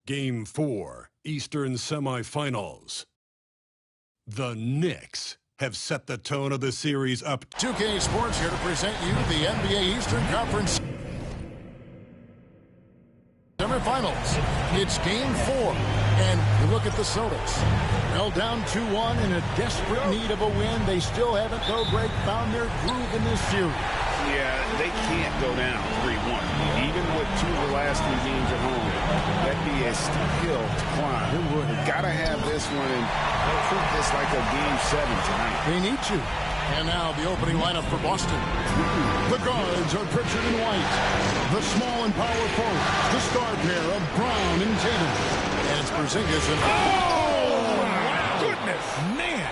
Game 4, Eastern Semifinals. The Knicks have set the tone of the series up. 2K Sports here to present you the NBA Eastern Conference semifinals. It's Game 4, and you look at the Celtics. Well, down 2-1 in a desperate need of a win. They still haven't, though, Greg, found their groove in this series. Yeah, they can't go down 3-1. Even with 2 of the last 3 games at home, that'd be a steep hill to climb. It would. Got to have this one and treat this like a Game 7 tonight. They need to. And now the opening lineup for Boston. The guards are Pritchard and White. The small and power forwards, the star pair of Brown and Tatum. And it's Porzingis and... Oh, my goodness, man.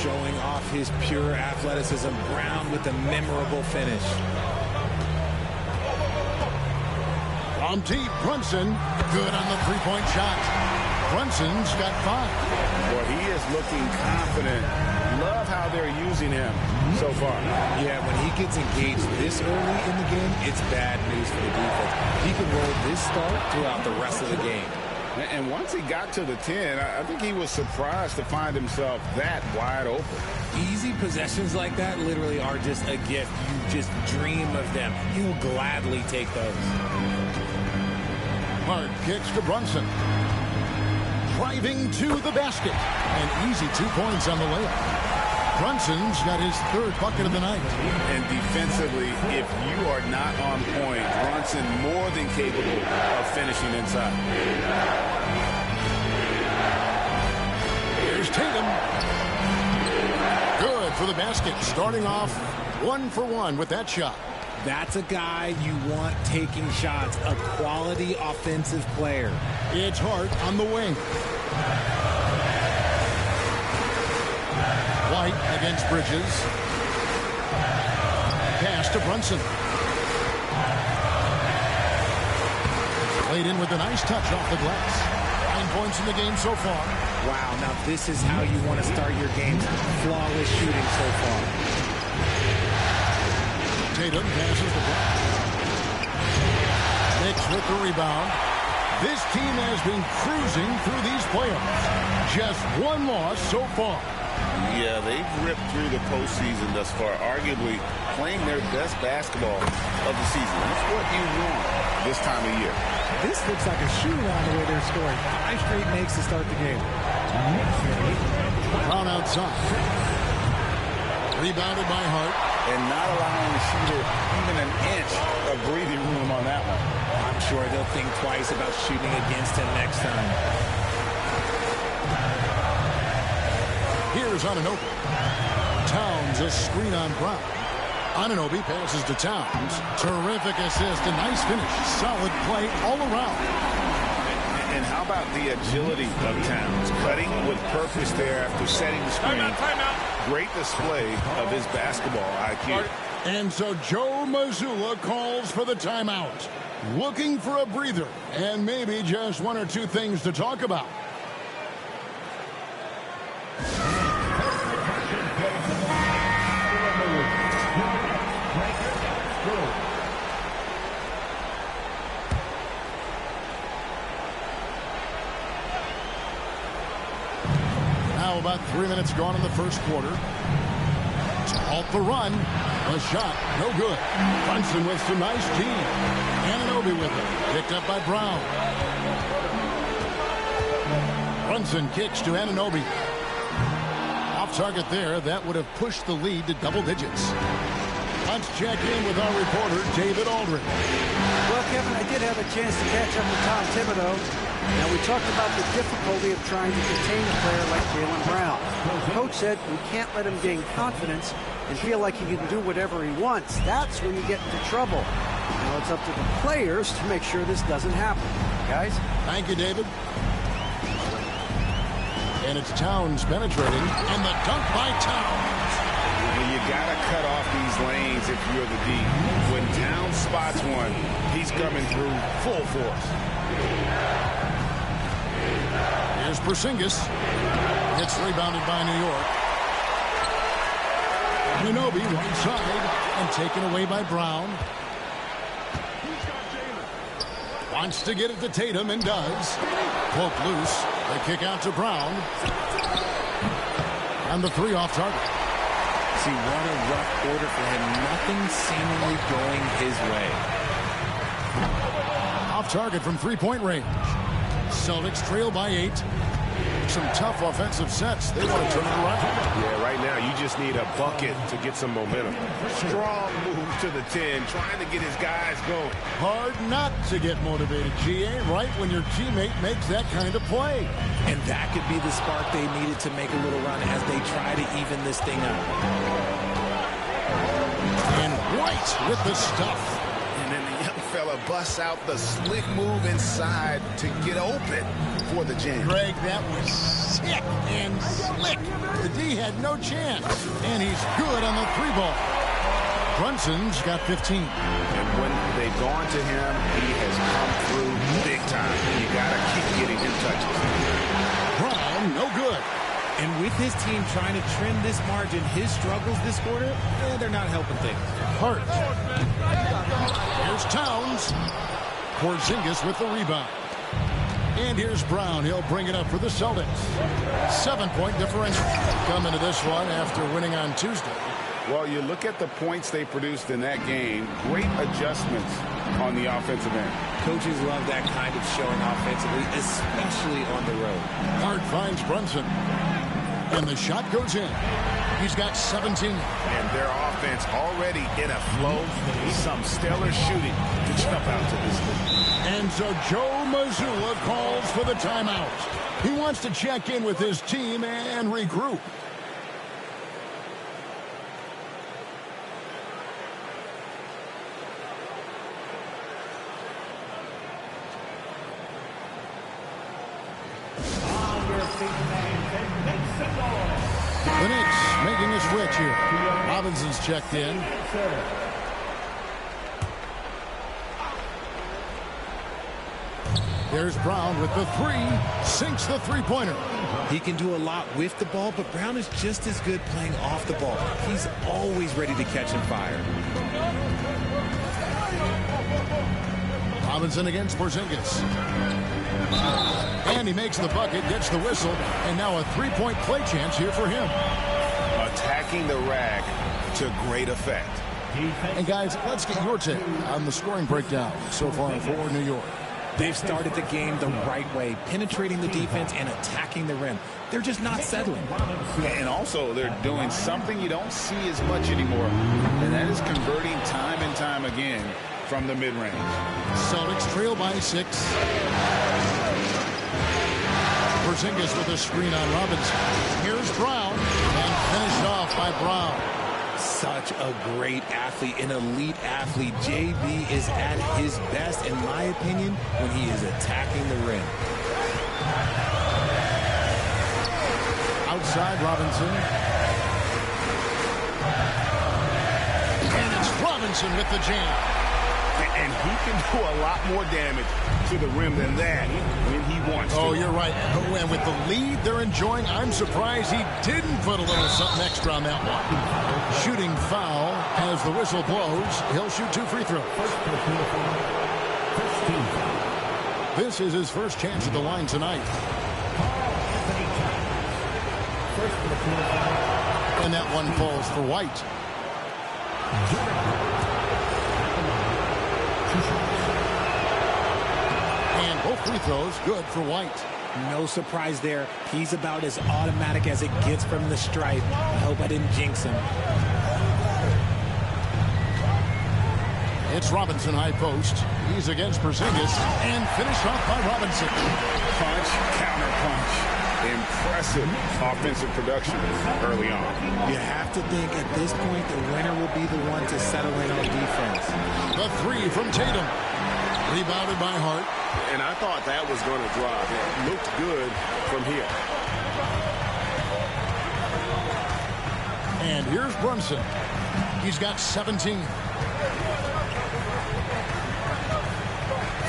Showing off his pure athleticism, Brown with a memorable finish. From deep, Brunson, good on the three-point shot. Brunson's got 5. Boy, he is looking confident. Love how they're using him so far. Yeah, when he gets engaged this early in the game, it's bad news for the defense. He can roll this start throughout the rest of the game. And once he got to the 10, I think he was surprised to find himself that wide open. Easy possessions like that literally are just a gift. You just dream of them. He'll gladly take those. Hard kicks to Brunson. Driving to the basket. An easy 2 points on the layup. Brunson's got his 3rd bucket of the night. And defensively, if you are not on point, Brunson more than capable of finishing inside. Here's Tatum. Good for the basket. Starting off 1 for 1 with that shot. That's a guy you want taking shots, a quality offensive player. It's Hart on the wing. White against Bridges. Pass to Brunson. Played in with a nice touch off the glass. 9 points in the game so far. Wow, now this is how you want to start your games. Flawless shooting so far. Tatum passes the block. Knicks with the rebound. This team has been cruising through these playoffs. Just 1 loss so far. Yeah, they've ripped through the postseason thus far, arguably playing their best basketball of the season. That's what you want this time of year. This looks like a shootout the way they're scoring. 5 straight makes to start the game. Brown outside. Rebounded by Hart. And not allowing the shooter even an inch of breathing room on that one. I'm sure they'll think twice about shooting against him next time. Here's Anunoby. Towns a screen on Brown. Anunoby passes to Towns. Terrific assist, a nice finish. Solid play all around. And how about the agility of Towns? Cutting with purpose there after setting the screen. Timeout. Great display of his basketball IQ. And so Joe Mazzulla calls for the timeout. Looking for a breather and maybe just 1 or 2 things to talk about. Now about 3 minutes gone in the first quarter. To halt the run. A shot, no good. Brunson with some nice team. Anunoby with it. Picked up by Brown. Brunson kicks to Anunoby. Off target there. That would have pushed the lead to double digits. Let's check in with our reporter, David Aldridge. Well, Kevin, I did have a chance to catch up with Tom Thibodeau. Now, we talked about the difficulty of trying to contain a player like Jaylen Brown. The coach said we can't let him gain confidence and feel like he can do whatever he wants. That's when you get into trouble. Now, it's up to the players to make sure this doesn't happen. Guys? Thank you, David. And it's Towns penetrating, and the dunk by Towns. You got to cut off these lanes if you're the D. When Towns spots one, he's coming through full force. Here's Porzingis. It's rebounded by New York. Anunoby right side and taken away by Brown. Wants to get it to Tatum and does. Poke loose. The kick out to Brown. And the three off target. See, what a rough quarter for him. Nothing seemingly going his way. Off target from three-point range. Celtics trail by 8. Some tough offensive sets. They want to turn it around. Yeah, right now you just need a bucket to get some momentum. Strong move to the 10, trying to get his guys going. Hard not to get motivated, GA, right when your teammate makes that kind of play. And that could be the spark they needed to make a little run as they try to even this thing up. And White with the stuff. And then the young fella busts out the slick move inside to get open for the jam. Greg, that was sick and slick. The D had no chance. And he's good on the three ball. Brunson's got 15. And when they've gone to him, he has come through big time. You got to keep getting him touches. Brown, no good. And with his team trying to trim this margin, his struggles this quarter, they're not helping things. Hart. Here's Towns. Porzingis with the rebound. And here's Brown. He'll bring it up for the Celtics. 7-point differential. Coming to this one after winning on Tuesday. Well, you look at the points they produced in that game. Great adjustments on the offensive end. Coaches love that kind of showing offensively, especially on the road. Hart finds Brunson. And the shot goes in. He's got 17. And their offense already in a flow. Some stellar shooting to jump out to this league. And so Joe Mazzulla calls for the timeout. He wants to check in with his team and regroup. The Knicks making a switch here. Robinson's checked in. There's Brown with the three. Sinks the three-pointer. He can do a lot with the ball, but Brown is just as good playing off the ball. He's always ready to catch and fire. Robinson against Porzingis. And he makes the bucket, gets the whistle, and now a three-point play chance here for him. Attacking the rack to great effect. And guys, let's get your take on the scoring breakdown so far for New York. They've started the game the right way, penetrating the defense and attacking the rim. They're just not settling. And also, they're doing something you don't see as much anymore, and that is converting time and time again from the mid-range. Celtics trail by 6. Porzingis with a screen on Robinson. Here's Brown, and finished off by Brown. Such a great athlete, an elite athlete. JB is at his best, in my opinion, when he is attacking the rim. Outside Robinson. And it's Robinson with the jam. And he can do a lot more damage to the rim than that when he wants to. Oh, you're right. Oh, and with the lead they're enjoying, I'm surprised he didn't put a little something extra on that one. Shooting foul as the whistle blows. He'll shoot 2 free throws. This is his first chance at the line tonight. And that one falls for White. And both free throws good for White. No surprise there. He's about as automatic as it gets from the stripe. I hope I didn't jinx him. It's Robinson high post. He's against Porzingis and finished off by Robinson. Punch, counter punch. Impressive offensive production early on. You have to think at this point the winner will be the one to settle in on defense. The three from Tatum. Rebounded by Hart. And I thought that was going to drop. It looked good from here. And here's Brunson. He's got 17.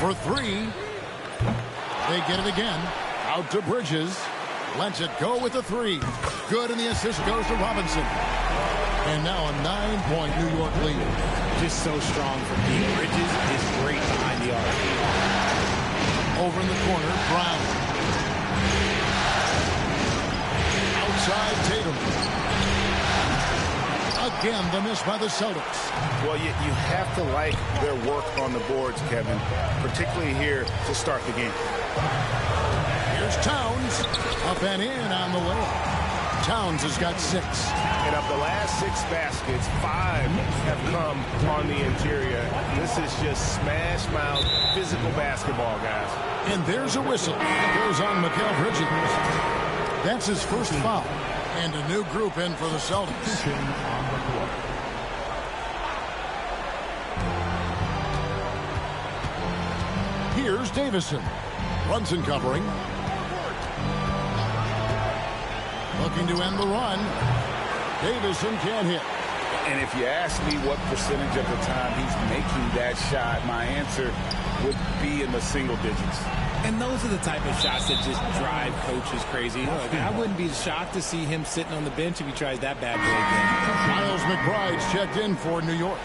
For 3. They get it again. Out to Bridges. Lets it go with the 3. Good, and the assist goes to Robinson. And now a 9-point New York lead. Just so strong for Pete. Bridges is great behind the arc. Over in the corner, Brown. Outside, Tatum. Again, the miss by the Celtics. Well, you have to like their work on the boards, Kevin, particularly here to start the game. Here's Towns. Up and in on the layup. Towns has got 6. And of the last 6 baskets, 5 have come on the interior. This is just smash mouth physical basketball, guys. And there's a whistle. It goes on Mikal Bridges. That's his first foul. And a new group in for the Celtics. Here's Davison. Brunson covering. Looking to end the run. Davison can't hit. And if you ask me what percentage of the time he's making that shot, my answer would be in the single digits. And those are the type of shots that just drive coaches crazy. Look, I wouldn't be shocked to see him sitting on the bench if he tries that bad boy again. Miles McBride's checked in for New York.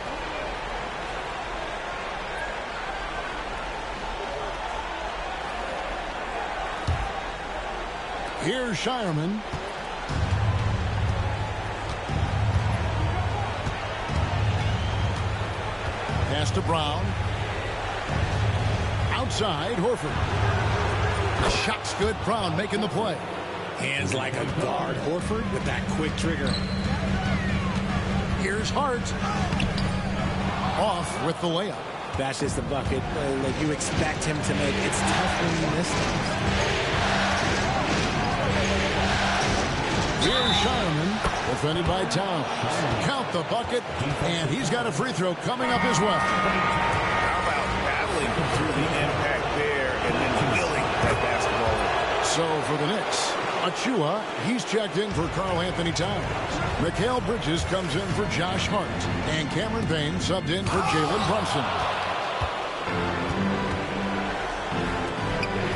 Here's Shireman. Pass to Brown. Outside, Horford. The shot's good. Brown making the play. Hands like a guard. Horford with that quick trigger. Here's Hart. Off with the layup. That's just a bucket like you expect him to make. It's tough when you miss them. Here's Shireman, defended by Towns. Count the bucket, and he's got a free throw coming up as well. How about battling through the impact there and then willing that basketball? So for the Knicks, Achua, he's checked in for Karl Anthony Towns. Mikal Bridges comes in for Josh Hart. And Cameron Payne subbed in for Jalen Brunson.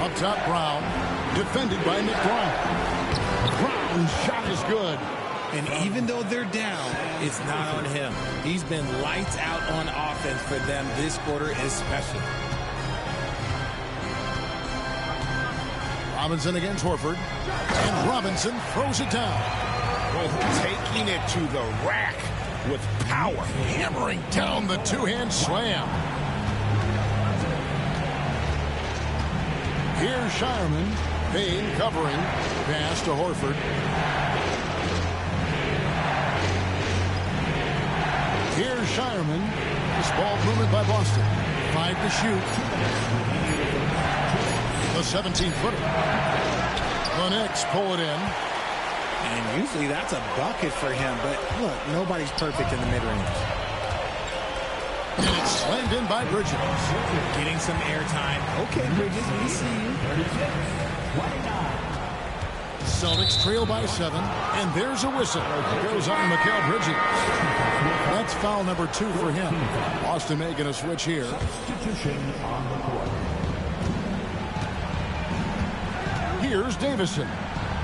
Up top, Brown, defended by McBride. Brown's shot is good. And even though they're down, it's not on him. He's been lights out on offense for them this quarter especially. Robinson against Horford. And Robinson throws it down. Well, taking it to the rack with power. Hammering down the two-hand slam. Here's Shireman. Payne covering. Pass to Horford. Here's Shireman. This ball movement by Boston. 5 to shoot. The 17-footer. The Knicks pull it in. And usually that's a bucket for him. But look, nobody's perfect in the mid-range. And it's slammed in by Bridges. Getting some airtime. Okay, Bridges, we see you. Celtics trail by 7, and there's a whistle. It goes on Mikal Bridges. That's foul number 2 for him. Boston making a switch here. Here's Davison.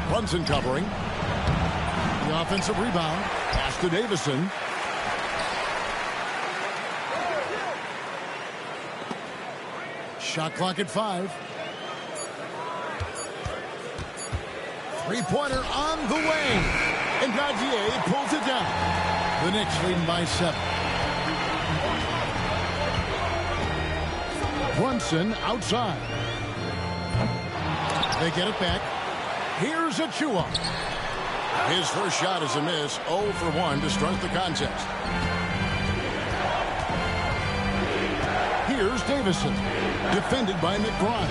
Brunson covering. The offensive rebound. Pass to Davison. Shot clock at 5. Three-pointer on the way. And Gauthier pulls it down. The Knicks leading by 7. Brunson outside. They get it back. Here's Achua. His first shot is a miss. 0 for 1 to start the contest. Here's Davison. Defended by McBride.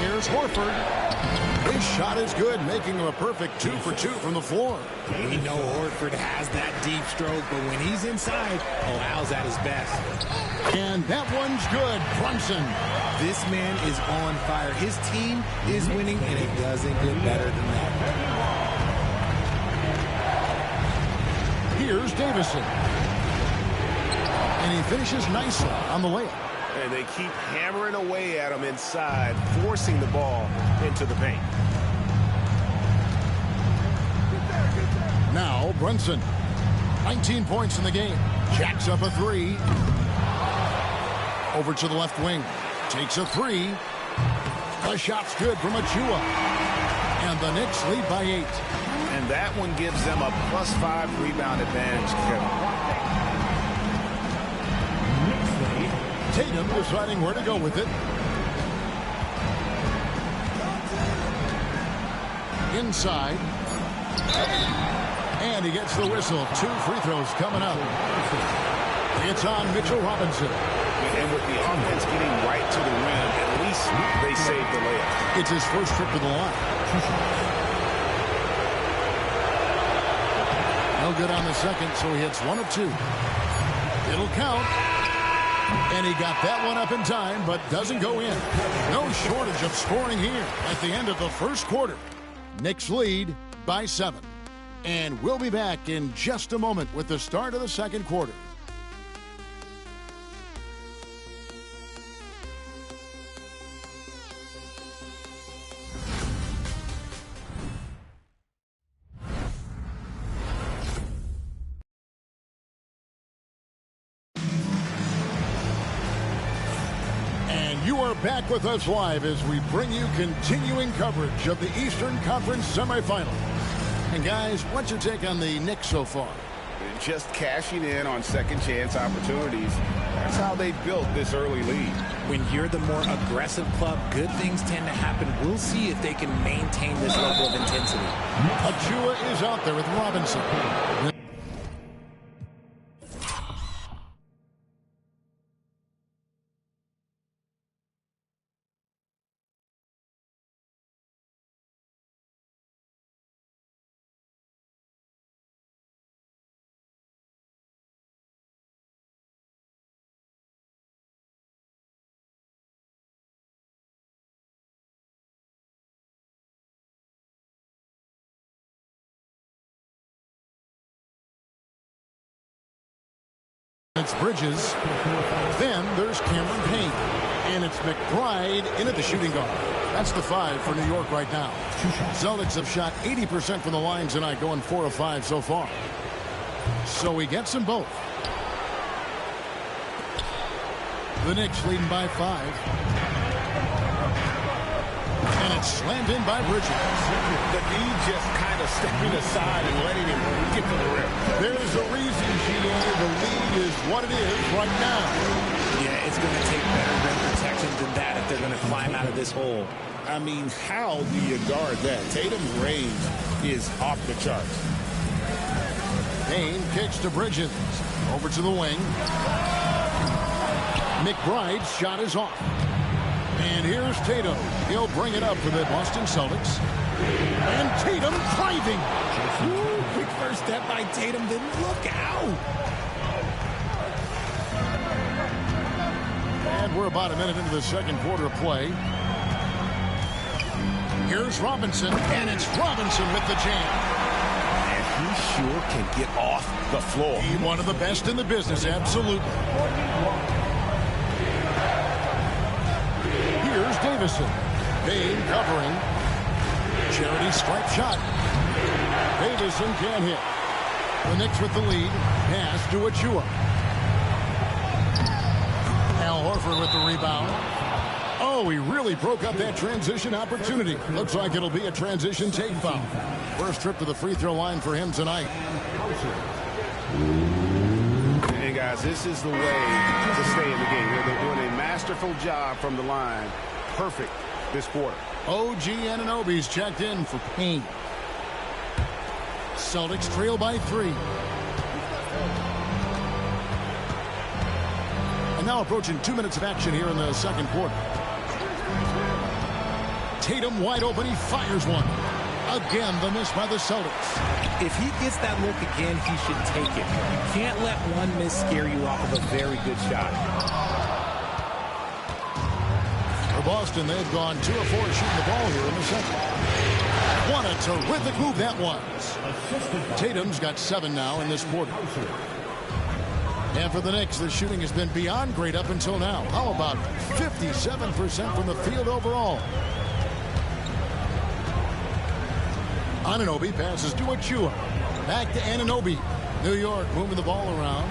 Here's Horford. His shot is good, making him a perfect 2 for 2 from the floor. We know Horford has that deep stroke, but when he's inside, Al's at his best. And that one's good. Brunson. This man is on fire. His team is winning, and it doesn't get better than that. Here's Davison. And he finishes nicely on the layup. And they keep hammering away at him inside, forcing the ball into the paint. Now Brunson. 19 points in the game. Jacks up a 3. Over to the left wing. Takes a three. The shot's good from Achua. And the Knicks lead by 8. And that one gives them a +5 rebound advantage, Kevin. Tatum deciding where to go with it. Inside. And he gets the whistle. 2 free throws coming up. It's on Mitchell Robinson. And with the offense getting right to the rim, at least they saved the layup. It's his first trip to the line. No good on the second, so he hits 1 of 2. It'll count. And he got that one up in time, but doesn't go in. No shortage of scoring here at the end of the first quarter. Knicks lead by 7. And we'll be back in just a moment with the start of the second quarter. You are back with us live as we bring you continuing coverage of the Eastern Conference semifinals. And guys, what's your take on the Knicks so far? Just cashing in on second chance opportunities. That's how they built this early lead. When you're the more aggressive club, good things tend to happen. We'll see if they can maintain this level of intensity. Achua is out there with Robinson. It's Bridges. Then there's Cameron Payne. And it's McBride in at the shooting guard. That's the 5 for New York right now. Celtics have shot 80% from the line tonight, going 4 of 5 so far. So he gets them both. The Knicks leading by 5. And it's slammed in by Bridges. The D just kind of stepping aside and letting him get to the rim. There's a reason, GA. The lead is what it is right now. Yeah, it's going to take better rim protection than that if they're going to climb out of this hole. I mean, how do you guard that? Tatum's range is off the charts. Payne kicks to Bridges. Over to the wing. McBride's shot is off. And here's Tatum. He'll bring it up for the Boston Celtics. And Tatum driving. Ooh, quick first step by Tatum. Then look out. And we're about a minute into the second quarter of play. Here's Robinson. And it's Robinson with the jam. And he sure can get off the floor. He's one of the best in the business, absolutely. Here's Davison. Payne covering. Charity stripe shot. Davison can't hit. The Knicks with the lead. Pass to Achua. Al Horford with the rebound. Oh, he really broke up that transition opportunity. Looks like it'll be a transition take foul. First trip to the free throw line for him tonight. Hey, guys, this is the way to stay in the game. They're doing a masterful job from the line. Perfect this quarter. OG Anunoby's checked in for Payne. Celtics trail by 3. And now approaching 2 minutes of action here in the second quarter. Tatum wide open. He fires one. Again, the miss by the Celtics. If he gets that look again, he should take it. You can't let one miss scare you off of a very good shot. For Boston, they've gone 2 of 4 shooting the ball here in the second. What a terrific move that was. Tatum's got 7 now in this quarter. And for the Knicks, the shooting has been beyond great up until now. How about 57% from the field overall? Anunoby passes to Achua. Back to Anunoby. New York moving the ball around.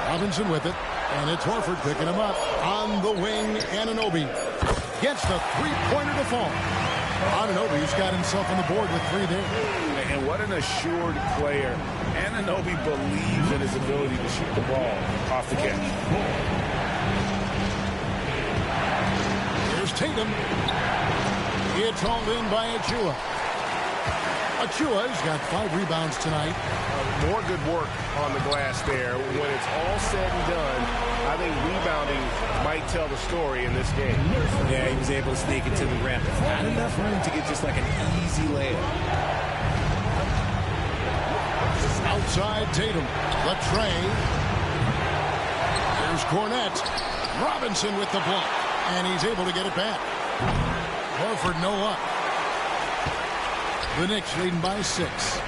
Robinson with it. And it's Horford picking him up. On the wing, Anunoby gets the three-pointer to fall. Anunoby's got himself on the board with 3 there. And what an assured player. Anunoby believes in his ability to shoot the ball off the catch. Here's Tatum. It's hauled in by Achua. Achua's got 5 rebounds tonight. More good work on the glass there. When it's all said and done, I think rebounding might tell the story in this game. Yeah, he was able to sneak it to the rim. Not enough room to get just like an easy layup. Outside Tatum. The tray. Here's Cornette. Robinson with the block. And he's able to get it back. Horford no up. The Knicks leading by 6.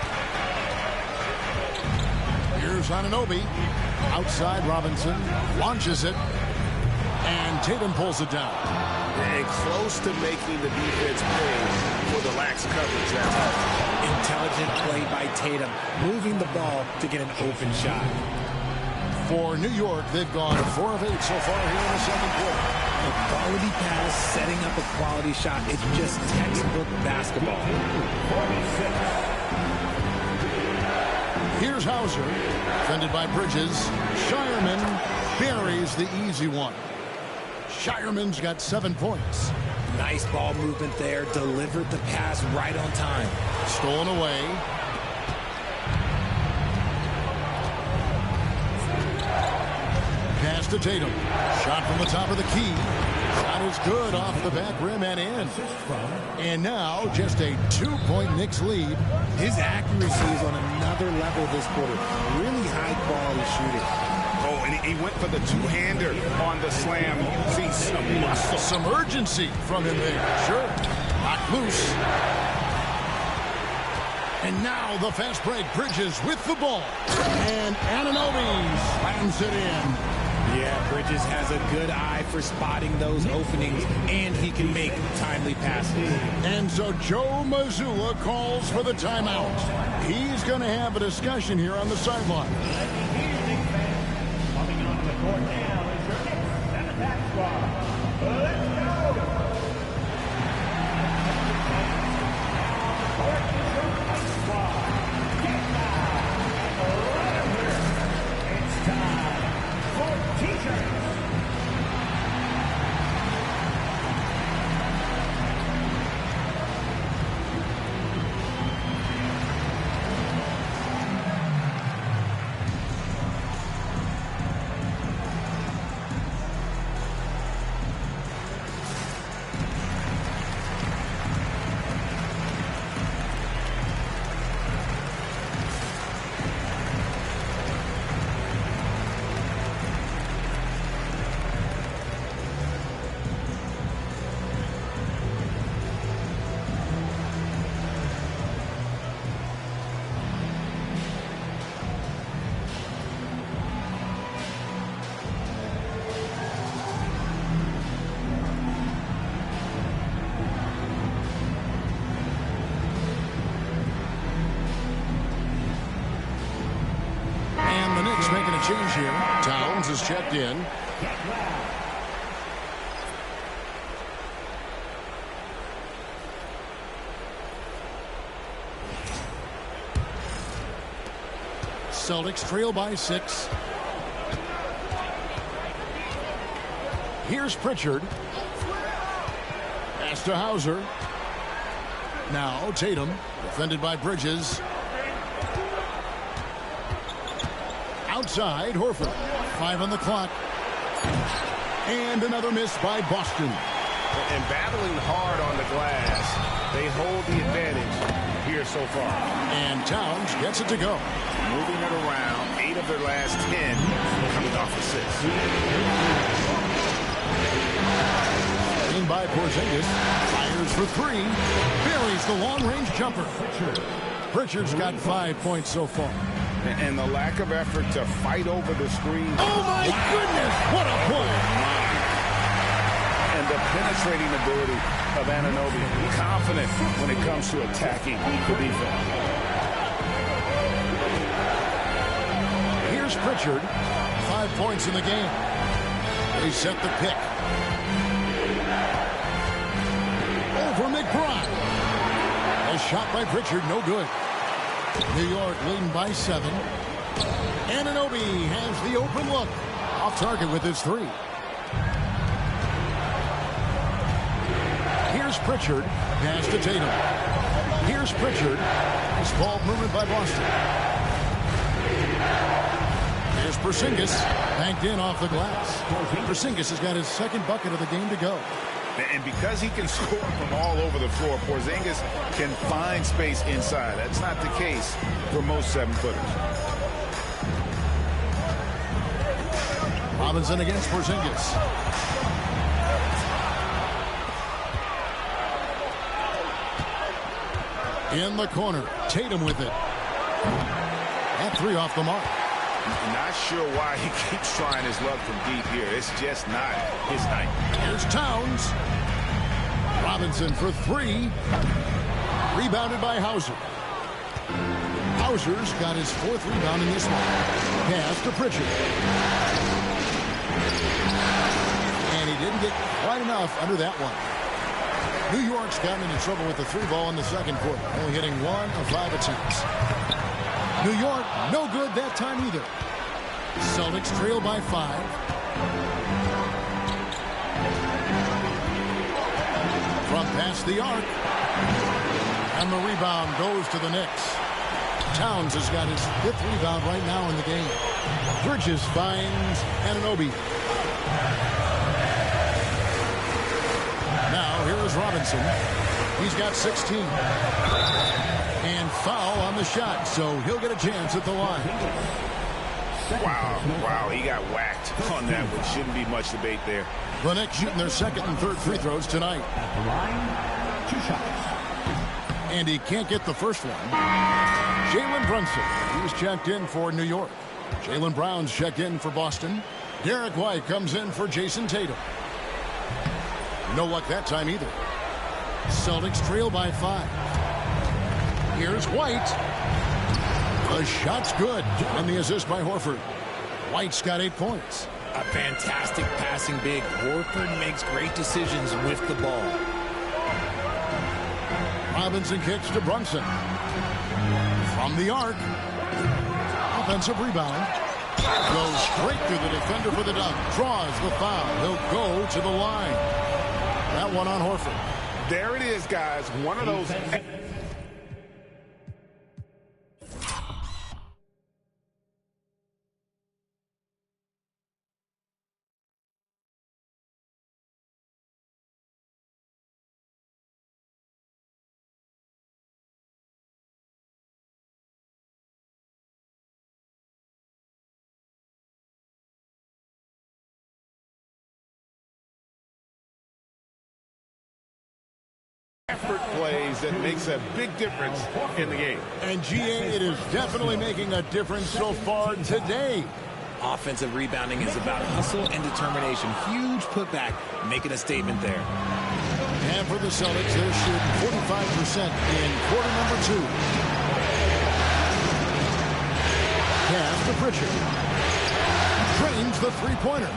Here's Anunoby. Outside Robinson. Launches it. And Tatum pulls it down. And close to making the defense pay for the lax coverage. That's hard. Intelligent play by Tatum. Moving the ball to get an open shot. For New York, they've gone 4 of 8 so far here in the second quarter. A quality pass, setting up a quality shot. It's just textbook basketball. Here's Hauser, defended by Bridges. Shireman buries the easy one. Shireman's got 7 points. Nice ball movement there. Delivered the pass right on time. Stolen away. Pass to Tatum. Shot from the top of the key. Shot is good off the back rim and in. And now just a 2-point Knicks lead. His accuracy is on another level this quarter. Really high quality shooting. Oh, and he went for the two-hander on the slam. You see some muscle. Some urgency from him there. Sure. Knocked loose. And now the fast break. Bridges with the ball. And Anunoby slams it in. Yeah, Bridges has a good eye for spotting those openings, and he can make timely passes. And so Joe Mazzulla calls for the timeout. He's going to have a discussion here on the sideline. Coming onto the court now is your Knicks and attack squad. Let's go! It's time for T-shirts. Making a change here. Towns is checked in. Celtics trail by 6. Here's Pritchard. Pass to Hauser. Now Tatum, defended by Bridges. Outside, Horford. 5 on the clock. And another miss by Boston. And battling hard on the glass, they hold the advantage here so far. And Towns gets it to go. Moving it around. 8 of their last 10 coming off assist. In by Porzingis. Fires for 3. Buries the long-range jumper. Pritchard's got 5 points so far. And the lack of effort to fight over the screen. Oh, my goodness! What a play! And the penetrating ability of Anunoby. Confident when it comes to attacking the defense. Here's Pritchard. 5 points in the game. They set the pick. Over McBride. A shot by Pritchard, no good. New York leading by 7. Anunoby has the open look. Off target with his 3. Here's Pritchard. Pass to Tatum. Here's Pritchard. Nice ball movement by Boston. Here's Porzingis. Banked in off the glass. Porzingis has got his second bucket of the game to go. And because he can score from all over the floor, Porzingis can find space inside. That's not the case for most 7-footers. Robinson against Porzingis. In the corner, Tatum with it. That 3 off the mark. Not sure why he keeps trying his luck from deep here. It's just not his night. Here's Towns. Robinson for 3. Rebounded by Hauser. Hauser's got his 4th rebound in this one. Pass to Pritchard. And he didn't get quite enough under that one. New York's gotten into trouble with the 3 ball in the second quarter, only hitting 1 of 5 attempts. New York, no good that time either. Celtics trail by 5. From past the arc. And the rebound goes to the Knicks. Towns has got his 5th rebound right now in the game. Bridges finds Anunoby. Now, here is Robinson. He's got 16. And foul on the shot, so he'll get a chance at the line. Wow, he got whacked on that one. Shouldn't be much debate there. The Knicks shooting their 2nd and 3rd free throws tonight. At the line, 2 shots. And he can't get the first one. Jalen Brunson, he's checked in for New York. Jaylen Brown's checked in for Boston. Derek White comes in for Jason Tatum. No luck that time either. Celtics trail by 5. Here's White. The shot's good. And the assist by Horford. White's got 8 points. A fantastic passing big. Horford makes great decisions with the ball. Robinson kicks to Brunson. From the arc. Offensive rebound. Goes straight through the defender for the dunk. Draws the foul. He'll go to the line. That one on Horford. There it is, guys. One of those. Effort plays that makes a big difference in the game. And GA, it is definitely making a difference so far today. Offensive rebounding is about hustle and determination. Huge putback, making a statement there. And for the Celtics, they're shooting 45% in quarter number 2. Pass to Pritchard. Drains the 3-pointer.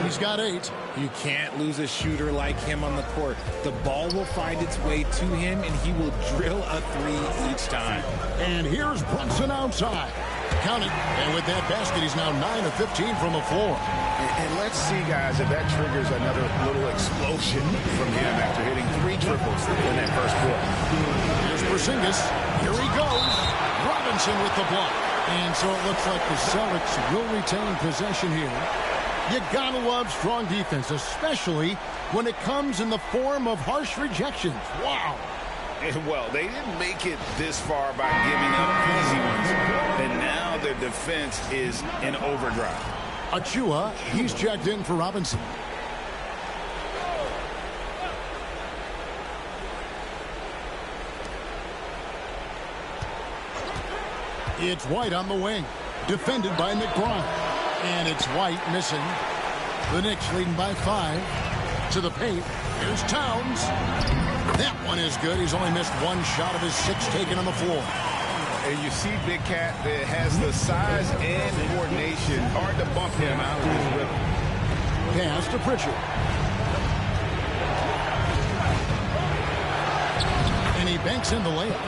He's got 8. You can't lose a shooter like him on the court. The ball will find its way to him, and he will drill a 3 each time. And here's Brunson outside. Count it. And with that basket, he's now 9 of 15 from the floor. And let's see, guys, if that triggers another little explosion from him after hitting 3 triples in that first quarter. Here's Porzingis. Here he goes. Robinson with the block. And so it looks like the Celtics will retain possession here. You gotta love strong defense, especially when it comes in the form of harsh rejections. Wow. Well, they didn't make it this far by giving up easy ones. And now their defense is in overdrive. Achua, he's checked in for Robinson. It's White on the wing. Defended by McBride. And it's White missing. The Knicks leading by 5. To the paint. Here's Towns. That one is good. He's only missed 1 shot of his 6 taken on the floor. And you see Big Cat that has the size and coordination. Hard to bump him out of his rhythm. Pass to Pritchard. And he banks in the layup.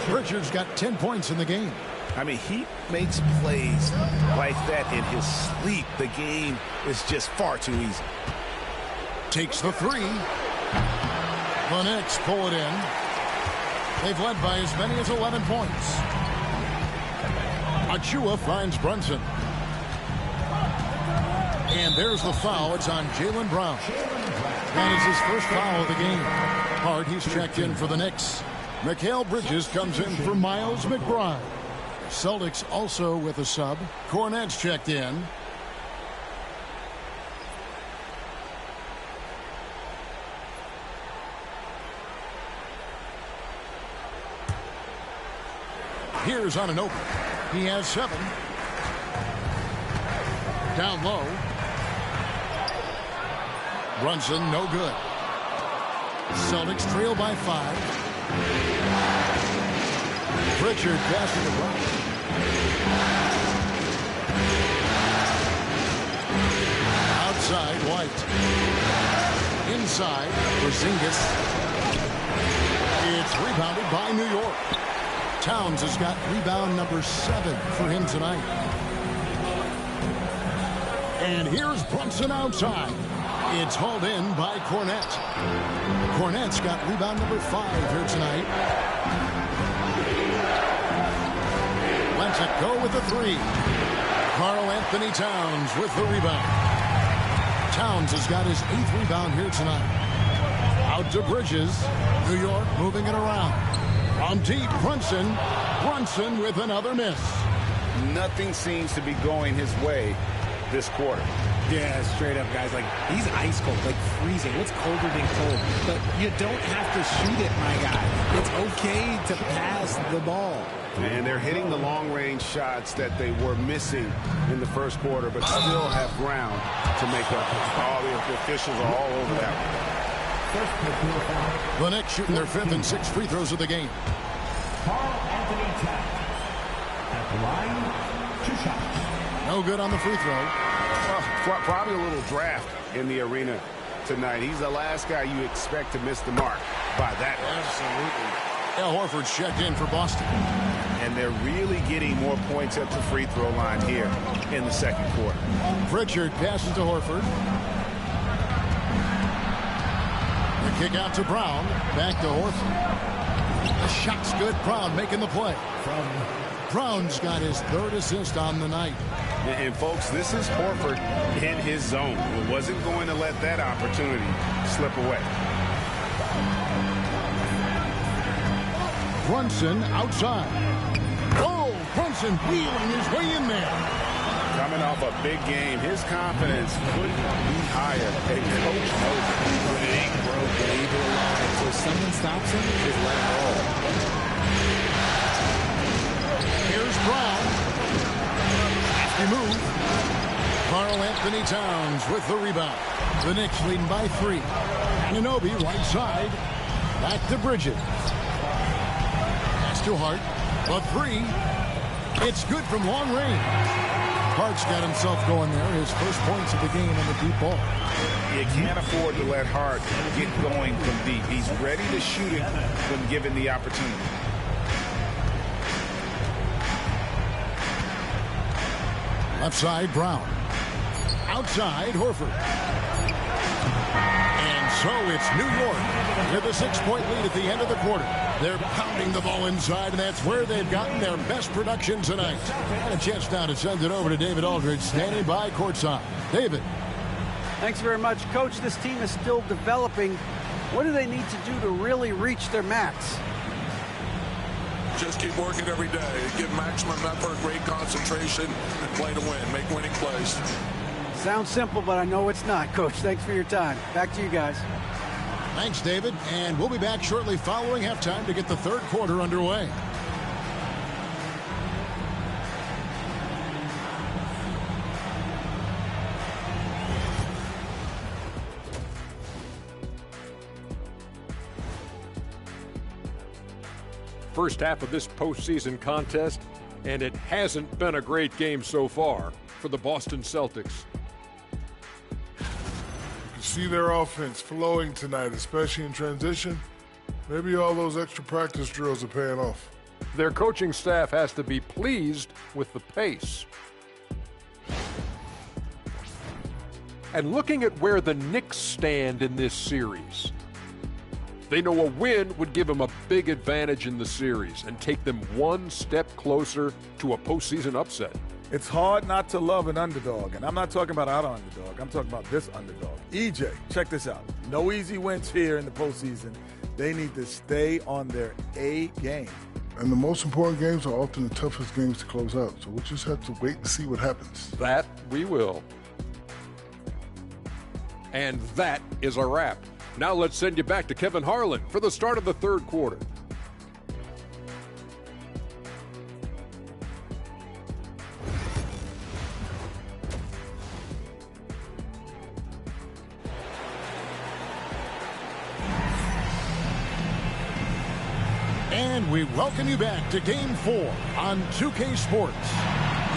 Pritchard's got 10 points in the game. I mean, he makes plays like that in his sleep. The game is just far too easy. Takes the three. The Knicks pull it in. They've led by as many as 11 points. Achua finds Brunson. And there's the foul. It's on Jaylen Brown. That is his first foul of the game. Hart, he's checked in for the Knicks. Mikal Bridges comes in for Miles McBride. Celtics also with a sub. Cornette's checked in. Here's on an open. He has 7. Down low. Brunson, no good. Celtics trail by 5. Pritchard passing the ball. Outside, White. Inside, Porzingis. It's rebounded by New York. Towns has got rebound number 7 for him tonight. And here's Brunson outside. It's hauled in by Cornette. Cornette's got rebound number 5 here tonight. Lets it go with the 3. Karl Anthony Towns with the rebound. Towns has got his 8th rebound here tonight. Out to Bridges. New York moving it around. From deep, Brunson. Brunson with another miss. Nothing seems to be going his way this quarter. Yeah, straight up, guys. Like, he's ice cold, like freezing. What's colder than cold? But you don't have to shoot it, my guy. It's okay to pass the ball. And they're hitting the long-range shots that they were missing in the first quarter, but still have ground to make up. All the officials are all over that one. The Knicks shooting their 5th and 6th free throws of the game. Karl Anthony Towns at the line, 2 shots. No good on the free throw. Probably a little draft in the arena tonight. He's the last guy you expect to miss the mark by that much. Absolutely. Al Horford's checked in for Boston. And they're really getting more points at the free throw line here in the second quarter. Pritchard passes to Horford. The kick out to Brown. Back to Horford. The shot's good. Brown making the play. Brown's got his 3rd assist on the night. And folks, this is Horford in his zone. He wasn't going to let that opportunity slip away. Brunson outside. Oh, Brunson wheeling his way in there. Coming off a big game, his confidence couldn't be higher. And coach knows it. When it ain't broke, leave it alone. So if someone stops him, just let him roll. Here's Brown. Hefty move. Karl Anthony Towns with the rebound. The Knicks leading by 3. Anunoby right side. Back to Bridges. Pass to Hart. The 3. It's good from long range. Hart's got himself going there. His first points of the game on the deep ball. You can't afford to let Hart get going from deep. He's ready to shoot it when given the opportunity. Left side, Brown. Outside, Horford. And so it's New York with a 6-point lead at the end of the quarter. They're pounding the ball inside, and that's where they've gotten their best production tonight. And a chance now to send it over to David Aldridge, standing by courtside. David. Thanks very much, Coach. This team is still developing. What do they need to do to really reach their max? Just keep working every day. Give maximum effort, great concentration, and play to win. Make winning plays. Sounds simple, but I know it's not, Coach. Thanks for your time. Back to you guys. Thanks, David. And we'll be back shortly following halftime to get the third quarter underway. First half of this postseason contest, and it hasn't been a great game so far for the Boston Celtics. see their offense flowing tonight, especially in transition. Maybe all those extra practice drills are paying off. Their coaching staff has to be pleased with the pace. And looking at where the Knicks stand in this series, they know a win would give them a big advantage in the series and take them one step closer to a postseason upset. It's hard not to love an underdog, and I'm not talking about our underdog. I'm talking about this underdog. EJ, check this out. No easy wins here in the postseason. They need to stay on their A game. And the most important games are often the toughest games to close out, so we'll just have to wait and see what happens. That we will. And that is a wrap. Now let's send you back to Kevin Harlan for the start of the third quarter. And we welcome you back to Game 4 on 2K Sports.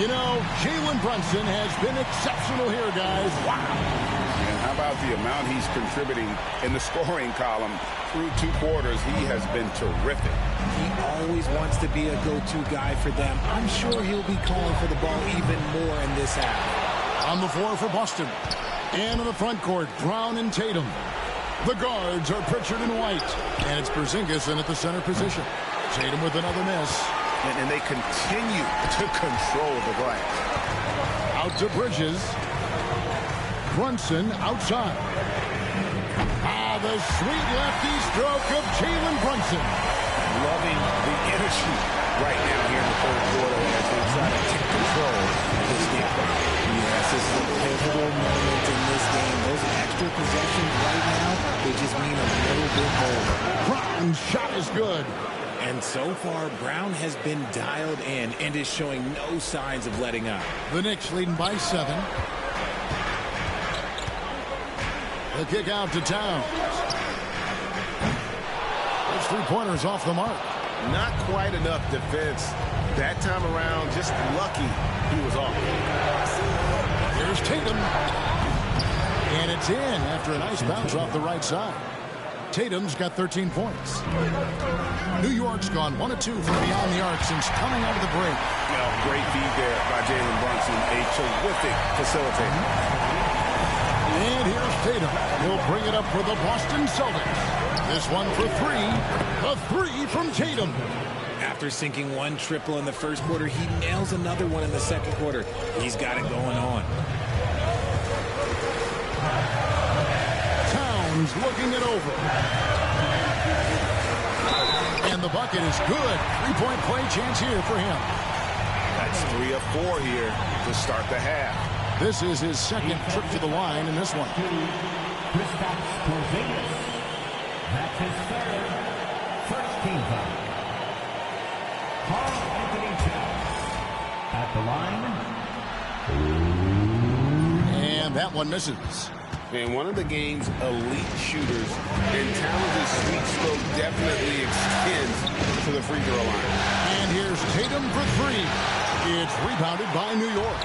You know, Jalen Brunson has been exceptional here, guys. Wow. And how about the amount he's contributing in the scoring column through 2 quarters? He has been terrific. He always wants to be a go-to guy for them. I'm sure he'll be calling for the ball even more in this half. On the floor for Boston. And in the front court, Brown and Tatum. The guards are Pritchard and White. And it's Porzingis in at the center position. Tatum with another miss. And they continue to control the glass. Out to Bridges. Brunson outside. The sweet lefty stroke of Jalen Brunson. Loving the energy right now here in the third quarter as they try to take control of this game. Yes, this is a pivotal moment in this game. Those extra possessions right now, they just mean a little bit more. Brown's shot is good. And so far, Brown has been dialed in and is showing no signs of letting up. The Knicks leading by 7. The kick out to Towns. Those 3-pointers off the mark. Not quite enough defense. That time around, just lucky he was off. Here's Tatum. And it's in after a nice bounce off the right side. Tatum's got 13 points. New York's gone 1 of 2 from beyond the arc since coming out of the break. You know, great feed there by Jalen Brunson, a terrific facilitator. And here's Tatum. He'll bring it up for the Boston Celtics. This one for 3. A 3 from Tatum. After sinking 1 triple in the first quarter, he nails another one in the second quarter. He's got it going on. Looking it over. And the bucket is good. 3-point play chance here for him. That's 3 of 4 here to start the half. This is his second trip to the line in this one. That's his third. First team foul. Carl Anthony Towns at the line. And that one misses. And one of the game's elite shooters, and Towns' sweet stroke definitely extends to the free throw line. And here's Tatum for 3. It's rebounded by New York.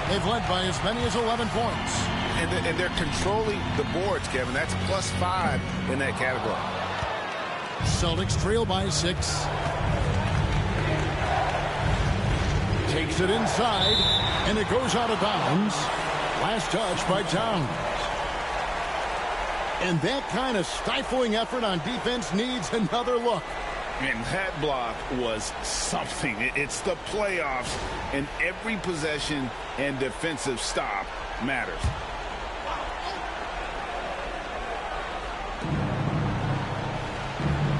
They've led by as many as 11 points. And they're controlling the boards, Kevin. That's +5 in that category. Celtics trail by 6. Takes it inside, and it goes out of bounds. Last touch by Towns. And that kind of stifling effort on defense needs another look. And that block was something. It's the playoffs, and every possession and defensive stop matters.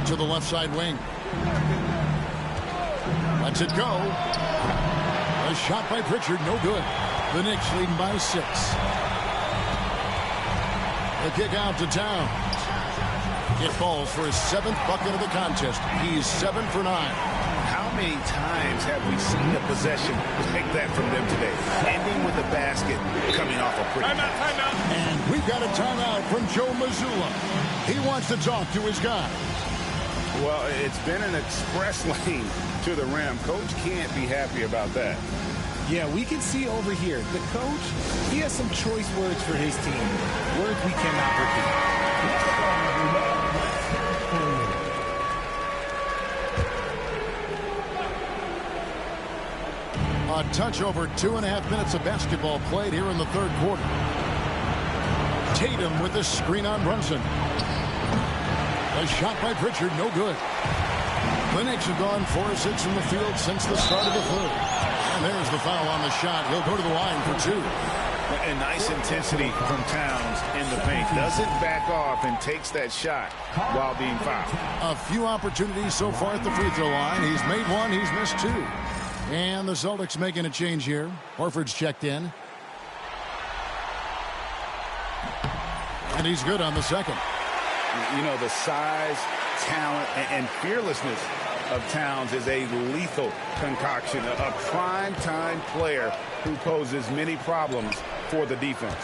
To the left side wing. Lets it go. A shot by Pritchard, no good. The Knicks leading by 6. The kick out to Towns. It falls for his 7th bucket of the contest. He's 7 for 9. How many times have we seen a possession like that from them today? Ending with a basket coming off a pretty. Timeout. And we've got a timeout from Joe Mazzulla. He wants to talk to his guy. Well, it's been an express lane to the rim. Coach can't be happy about that. Yeah, we can see over here, the coach, he has some choice words for his team. Words we cannot repeat. A touch over 2.5 minutes of basketball played here in the third quarter. Tatum with the screen on Brunson. A shot by Pritchard, no good. The Knicks have gone 4-6 from the field since the start of the third. And there's the foul on the shot. He'll go to the line for 2. And nice intensity from Towns in the paint. Doesn't back off and takes that shot while being fouled. A few opportunities so far at the free throw line. He's made 1, he's missed 2. And the Celtics making a change here. Horford's checked in. And he's good on the second. You know, the size, talent, and fearlessness of Towns is a lethal concoction. A prime-time player who poses many problems for the defense.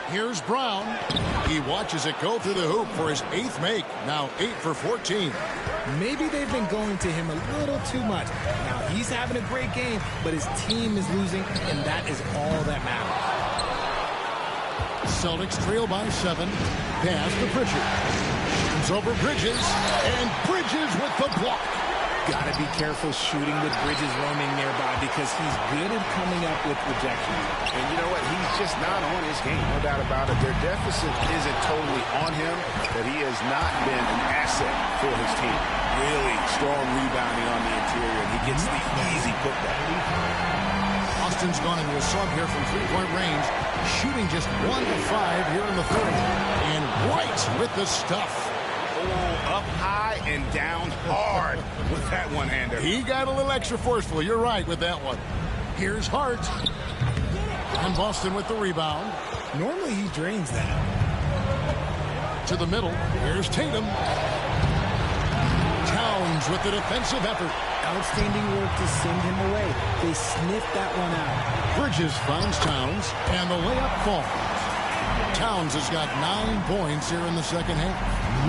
Here's Brown. He watches it go through the hoop for his 8th make. Now 8 for 14. Maybe they've been going to him a little too much. Now he's having a great game, but his team is losing, and that is all that matters. Celtics trail by 7. Pass to Pritchard. Shoots over Bridges, and Bridges with the block. Got to be careful shooting with Bridges roaming nearby because he's good at coming up with rejections. And you know what? He's just not on his game. No doubt about it. Their deficit isn't totally on him, but he has not been an asset for his team. Really strong rebounding on the interior, and he gets the easy putback. Austin's gone into a slump here from three-point range, shooting just 1 of 5 here in the third. And White with the stuff. Oh, up high and down hard with that one-hander. He got a little extra forceful. You're right with that one. Here's Hart. And Boston with the rebound. Normally he drains that. To the middle. Here's Tatum. Towns with the defensive effort. Outstanding work to send him away. They sniffed that one out. Bridges finds Towns, and the layup falls. Towns has got 9 points here in the second half.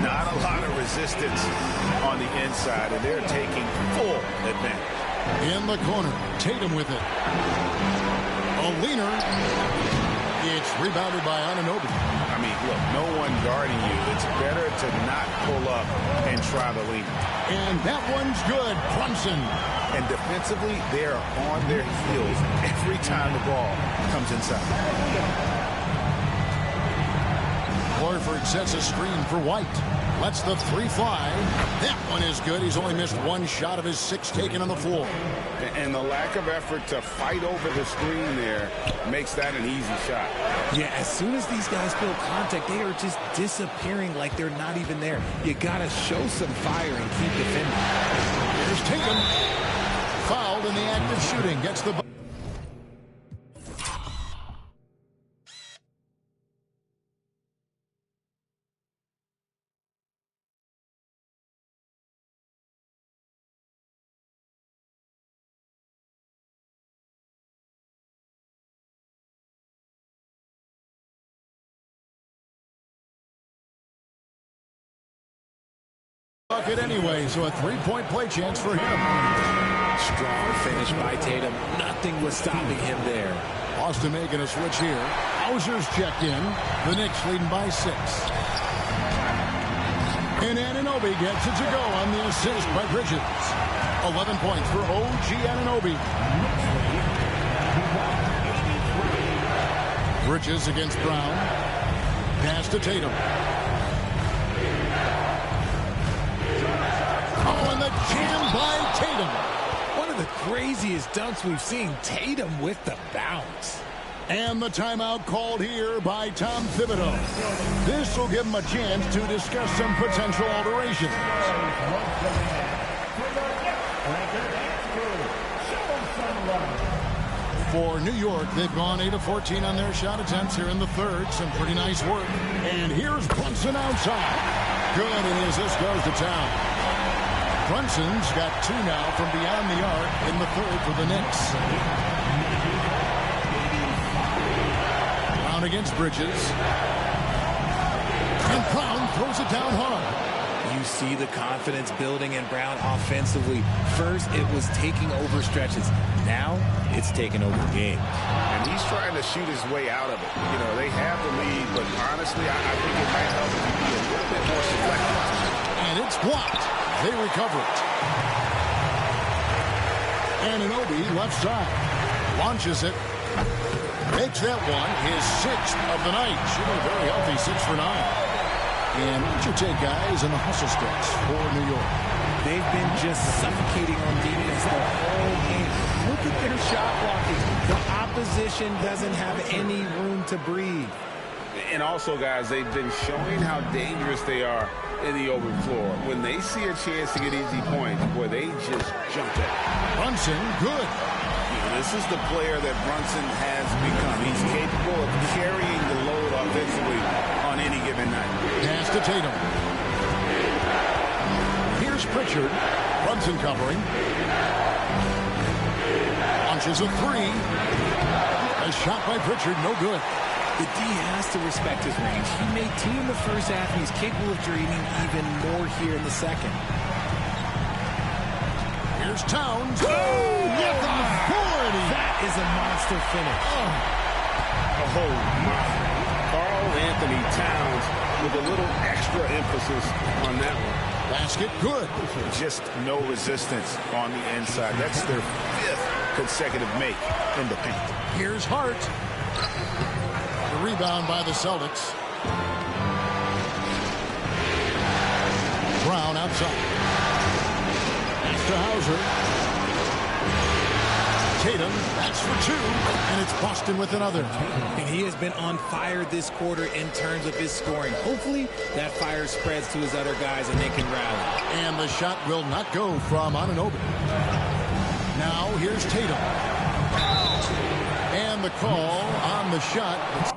Not a lot of resistance on the inside, and they're taking full advantage. In the corner, Tatum with it. A leaner. It's rebounded by Anunoby. I mean, look, no one guarding you. It's better to not pull up and try the lean. And that one's good. Brunson. And defensively, they're on their heels every time the ball comes inside. Horford sets a screen for White. Lets the 3 fly. That one is good. He's only missed 1 shot of his 6 taken on the floor. And the lack of effort to fight over the screen there makes that an easy shot. Yeah, as soon as these guys feel contact, they are just disappearing like they're not even there. You got to show some fire and keep defending. Here's Tatum. Fouled in the act of shooting. Gets the... bucket anyway, so a 3-point play chance for him. Strong finish by Tatum. Nothing was stopping him there. Boston making a switch here. Hauser's checked in. The Knicks leading by 6. And Anunoby gets it to go on the assist by Bridges. 11 points for OG Anunoby. Bridges against Brown. Pass to Tatum. Oh, and the jam by Tatum. One of the craziest dunks we've seen. Tatum with the bounce. And the timeout called here by Tom Thibodeau. This will give him a chance to discuss some potential alterations. For New York, they've gone 8 of 14 on their shot attempts here in the third. Some pretty nice work. And here's Brunson outside. Good, and the assist goes to Town. Brunson's got 2 now from beyond the arc in the third for the Knicks. Brown against Bridges. And Brown throws it down hard. You see the confidence building in Brown offensively. First, it was taking over stretches. Now, it's taking over games. And he's trying to shoot his way out of it. You know, they have the lead, but honestly, I think it might help if he be a little bit more selective. And it's blocked. They recover it. Anunoby left side. Launches it. Makes that one his 6th of the night. Shooting a very healthy 6 for 9. And what's your take, guys, in the hustle stats for New York? They've been just suffocating on defense the whole game. Look at their shot blocking. The opposition doesn't have any room to breathe. And also, guys, they've been showing how dangerous they are in the open floor. When they see a chance to get easy points, boy, they just jump at it. Brunson, good. This is the player that Brunson has become. He's capable of carrying the load offensively on any given night. Pass to Tatum. Here's Pritchard. Brunson covering. Launches a 3. A shot by Pritchard, no good. The D has to respect his range. He made 2 in the first half, and he's capable of draining even more here in the second. Here's Towns. With authority. That is a monster finish. Oh, my. Karl Anthony Towns with a little extra emphasis on that one. Basket, good. Just no resistance on the inside. That's their 5th consecutive make in the paint. Here's Hart. The rebound by the Celtics. Brown outside. Pass to Hauser. Tatum, that's for 2, and it's Boston with another. And he has been on fire this quarter in terms of his scoring. Hopefully, that fire spreads to his other guys and they can rally. And the shot will not go from Anunoby. Now, here's Tatum. And the call on the shot.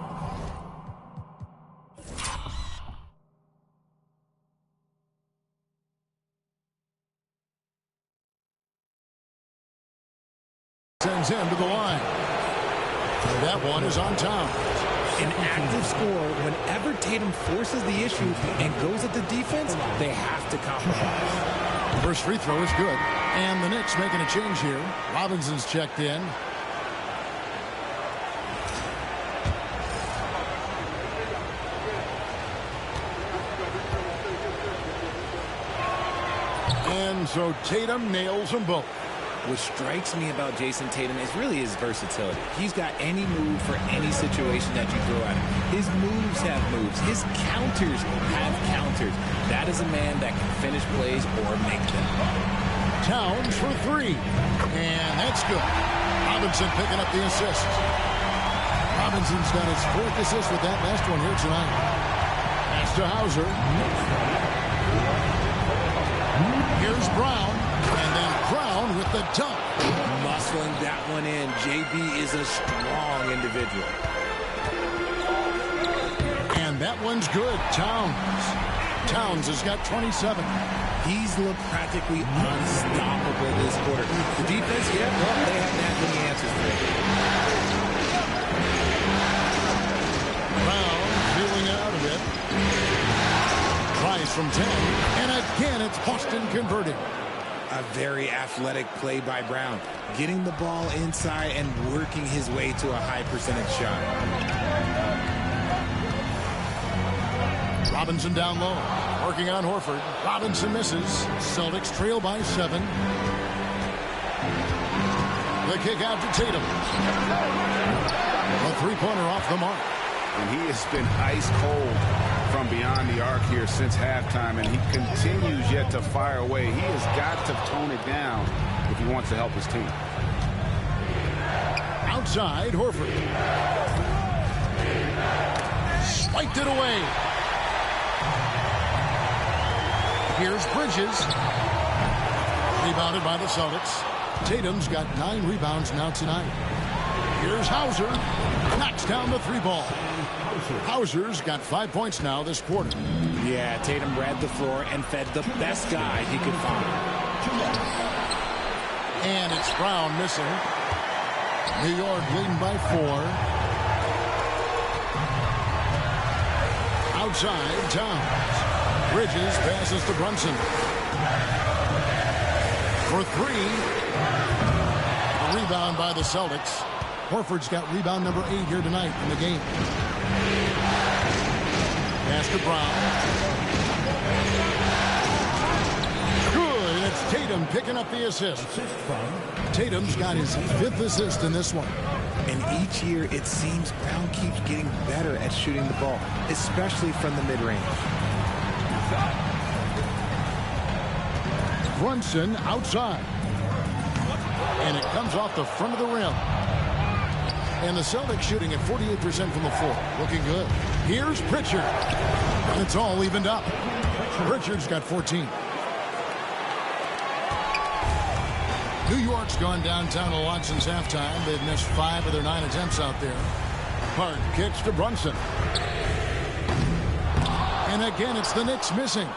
Sends him to the line. That one is on Towns. An active score, whenever Tatum forces the issue and goes at the defense, they have to compromise. First free throw is good. And the Knicks making a change here. Robinson's checked in. And so Tatum nails them both. What strikes me about Jason Tatum is really his versatility. He's got any move for any situation that you throw at him. His moves have moves. His counters have counters. That is a man that can finish plays or make them. Towns for 3. And that's good. Robinson picking up the assist. Robinson's got his 4th assist with that last one here tonight. Pass to Hauser. Here's Brown. And then Brown with the dunk. Muscling that one in. JB is a strong individual. And that one's good. Towns has got 27. He's looked practically unstoppable this quarter. The defense, yeah, well, they haven't had many answers for it. Brown feeling out of it. Tries from 10. And again, it's Boston converting. A very athletic play by Brown, getting the ball inside and working his way to a high percentage shot. Robinson down low, working on Horford. Robinson misses. Celtics trail by 7. The kick out to Tatum. A 3-pointer off the mark. And he has been ice cold from beyond the arc here since halftime, and he continues yet to fire away. He has got to tone it down if he wants to help his team. Outside, Horford. Spiked it away. Here's Bridges. Rebounded by the Celtics. Tatum's got 9 rebounds now tonight. Here's Hauser. Knocks down the 3-ball. Hauser's got 5 points now this quarter. Yeah, Tatum read the floor and fed the best guy he could find. And it's Brown missing. New York leading by 4. Outside, Towns. Bridges passes to Brunson. For three. A rebound by the Celtics. Horford's got rebound number 8 here tonight in the game. Pass to Brown. Good. It's Tatum picking up the assist. Tatum's got his 5th assist in this one. And each year, it seems Brown keeps getting better at shooting the ball, especially from the mid-range. Brunson outside. And it comes off the front of the rim. And the Celtics shooting at 48% from the floor. Looking good. Here's Pritchard. And it's all evened up. Pritchard's got 14. New York's gone downtown a lot since halftime. They've missed 5 of their 9 attempts out there. Hart kicks to Brunson. And again, it's the Knicks missing.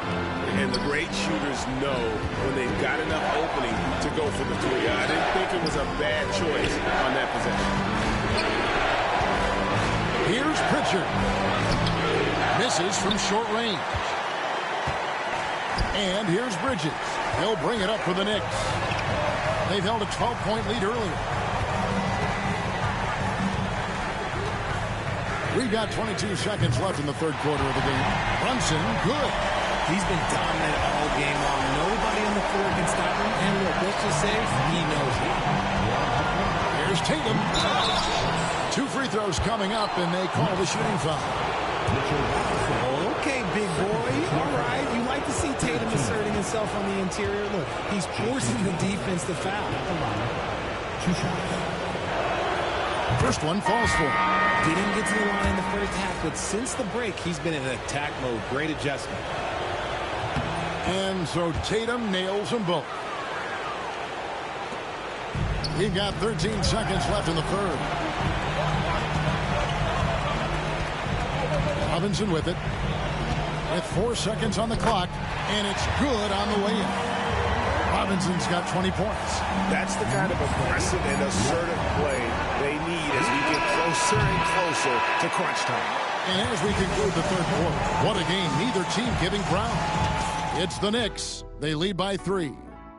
And the great shooters know when they've got enough opening to go for the three. I didn't think it was a bad choice on that possession. Here's Pritchard. Misses from short range. And here's Bridges. He'll bring it up for the Knicks. They've held a 12-point lead earlier. We've got 22 seconds left in the third quarter of the game. Brunson, good. He's been dominant all game long. Nobody on the floor can stop him. And look, let's just say he knows it. Here's Tatum. 2 free throws coming up, and they call the shooting foul. Okay, big boy. All right. You like to see Tatum asserting himself on the interior. Look, he's forcing the defense to foul. 2 shots. First one falls for him. Didn't get to the line in the first half, but since the break, he's been in attack mode. Great adjustment. And so Tatum nails them both. We've got 13 seconds left in the third. Robinson with it. With 4 seconds on the clock, and it's good on the way in. Robinson's got 20 points. That's the kind of aggressive and assertive play they need as we get closer and closer to crunch time. And as we conclude the third quarter, what a game. Neither team giving ground. It's the Knicks. They lead by 3.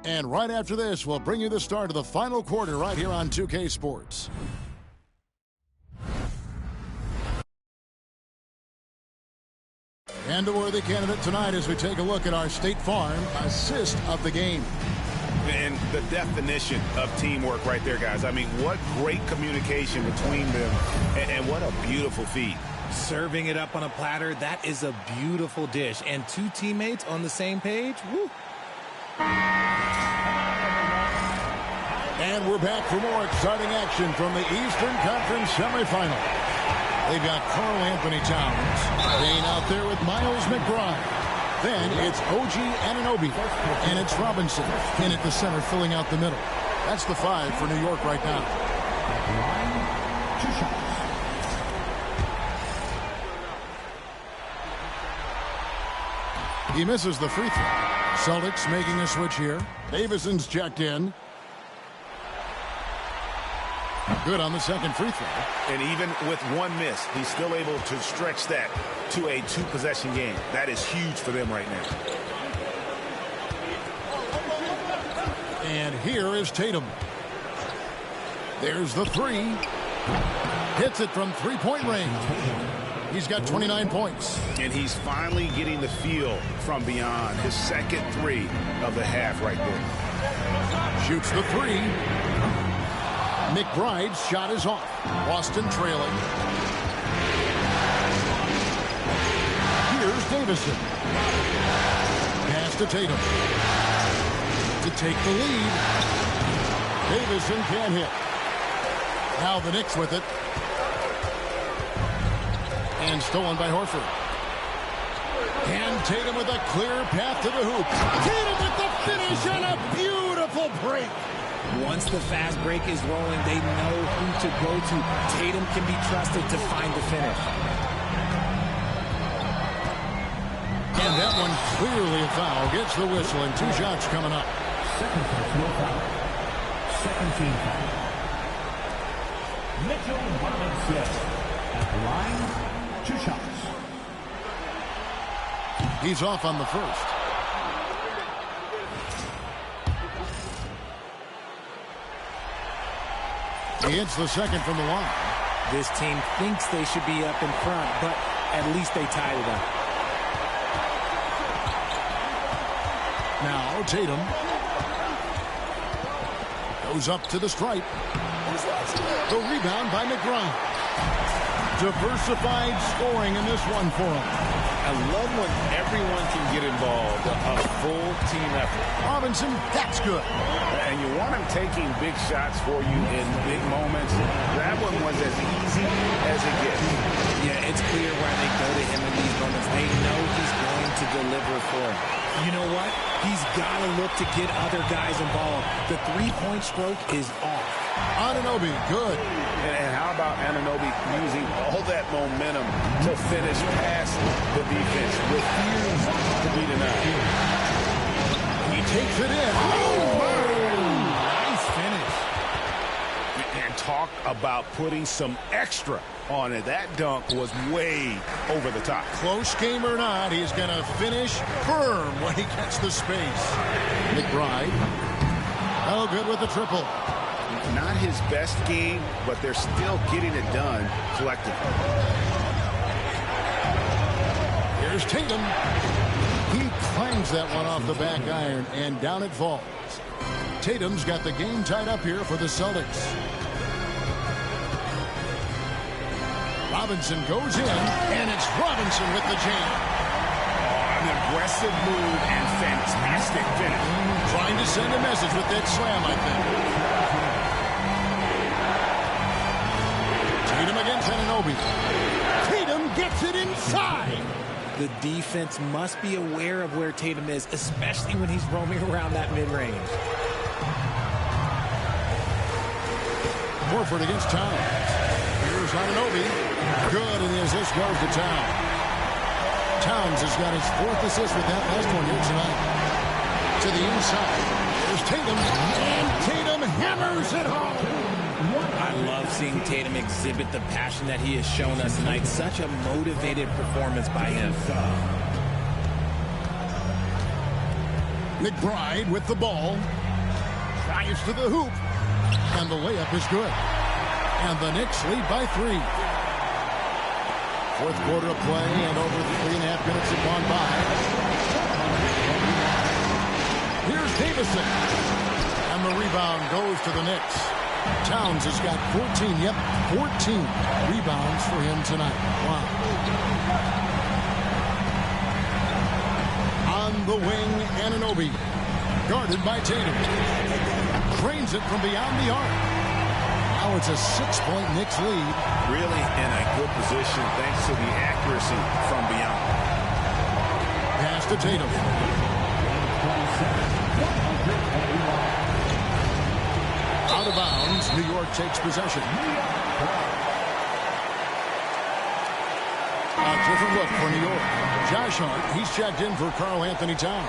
And right after this, we'll bring you the start of the final quarter right here on 2K Sports. And a worthy candidate tonight as we take a look at our State Farm assist of the game. And the definition of teamwork right there, guys. I mean, what great communication between them, and what a beautiful feed. Serving it up on a platter, that is a beautiful dish. And 2 teammates on the same page, woo. And we're back for more exciting action from the Eastern Conference semifinal. They've got Karl Anthony Towns staying out there with Miles McBride. Then it's OG Anunoby, and it's Robinson in at the center filling out the middle. That's the 5 for New York right now. 2 shots. He misses the free throw. Celtics making a switch here. Davison's checked in. Good on the second free throw. And even with 1 miss, he's still able to stretch that to a 2-possession game. That is huge for them right now. And here is Tatum. There's the 3. Hits it from 3-point range. He's got 29 points. And he's finally getting the feel from beyond. His second 3 of the half right there. Shoots the 3. McBride's shot is off. Boston trailing. Here's Davison. Pass to Tatum. To take the lead. Davison can't hit. Now the Knicks with it. And stolen by Horford. And Tatum with a clear path to the hoop. Tatum with the finish and a beautiful break. Once the fast break is rolling, they know who to go to. Tatum can be trusted to find the finish. And that one clearly a foul. Gets the whistle and 2 shots coming up. Second personal foul. Second team foul. Mitchell Robinson at the line. 2 shots. He's off on the first. He hits the second from the line. This team thinks they should be up in front, but at least they tied it up. Now Tatum goes up to the stripe. The rebound by McBride. Diversified scoring in this one for him. I love when everyone can get involved, a full team effort. Robinson, that's good. And you want him taking big shots for you in big moments. That one was as easy as it gets. Yeah, it's clear why they go to him in these moments. They know he's going to deliver for them. You know what? He's got to look to get other guys involved. The three-point stroke is off. Anunoby, good. And how about Anunoby using all that momentum to finish past the defense? Refuse to be denied. He takes it in. Nice finish. And talk about putting some extra on it. That dunk was way over the top. Close game or not, he's going to finish firm when he gets the space. McBride. Oh, good with the triple. Not his best game, but they're still getting it done collectively. Here's Tatum. He clangs that one off the back iron, and down it falls. Tatum's got the game tied up here for the Celtics. Robinson goes in, and it's Robinson with the jam. An aggressive move and fantastic finish. Trying to send a message with that slam, I think. Tatum against Anunoby. Tatum gets it inside. The defense must be aware of where Tatum is, especially when he's roaming around that mid-range. Horford against Towns. Here's Anunoby. Good, and the assist goes to Towns. Towns has got his fourth assist with that last one here tonight. To the inside. There's Tatum. And Tatum hammers it home. I love seeing Tatum exhibit the passion that he has shown us tonight. Such a motivated performance by him. McBride with the ball. Drives to the hoop. And the layup is good. And the Knicks lead by 3. Fourth quarter of play, and over 3.5 minutes have gone by. Here's Davison. And the rebound goes to the Knicks. Towns has got 14 rebounds for him tonight. Wow. On the wing, Anunoby. Guarded by Tatum. Drains it from beyond the arc. Now it's a 6-point Knicks lead. Really in a good position thanks to the accuracy from beyond. Pass to Tatum. Out of bounds, New York takes possession. A different look for New York. Josh Hart, he's checked in for Karl Anthony Towns.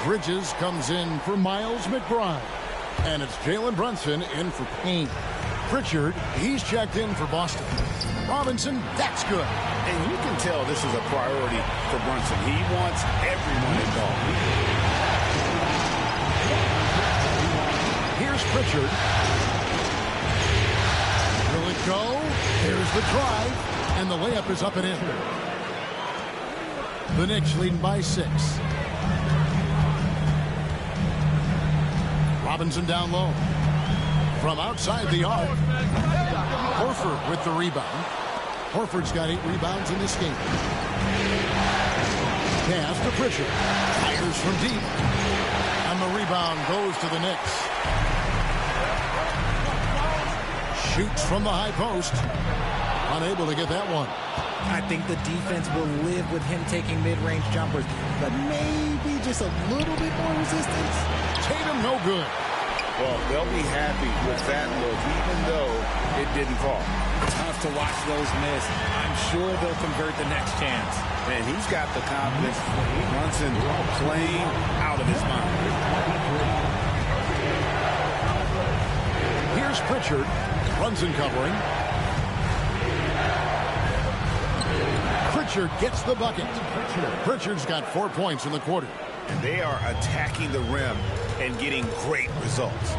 Bridges comes in for Miles McBride. And it's Jalen Brunson in for Payne. Pritchard, he's checked in for Boston. Robinson, that's good. And you can tell this is a priority for Brunson. He wants everyone involved. Here's Pritchard. Will it go? Here's the drive. And the layup is up and in. The Knicks leading by 6. Robinson down low. From outside the arc. Horford with the rebound. Horford's got 8 rebounds in this game. Pass to Pritchard. Fires from deep. And the rebound goes to the Knicks. Shoots from the high post. Unable to get that one. I think the defense will live with him taking mid-range jumpers, but maybe just a little bit more resistance. Tatum no good. Well, they'll be happy with that look, even though it didn't fall. Tough to watch those miss. I'm sure they'll convert the next chance. Man, he's got the confidence. Brunson playing out of his mind. Here's Pritchard. Brunson covering. Pritchard gets the bucket. Pritchard's got 4 points in the quarter. And they are attacking the rim and getting great results.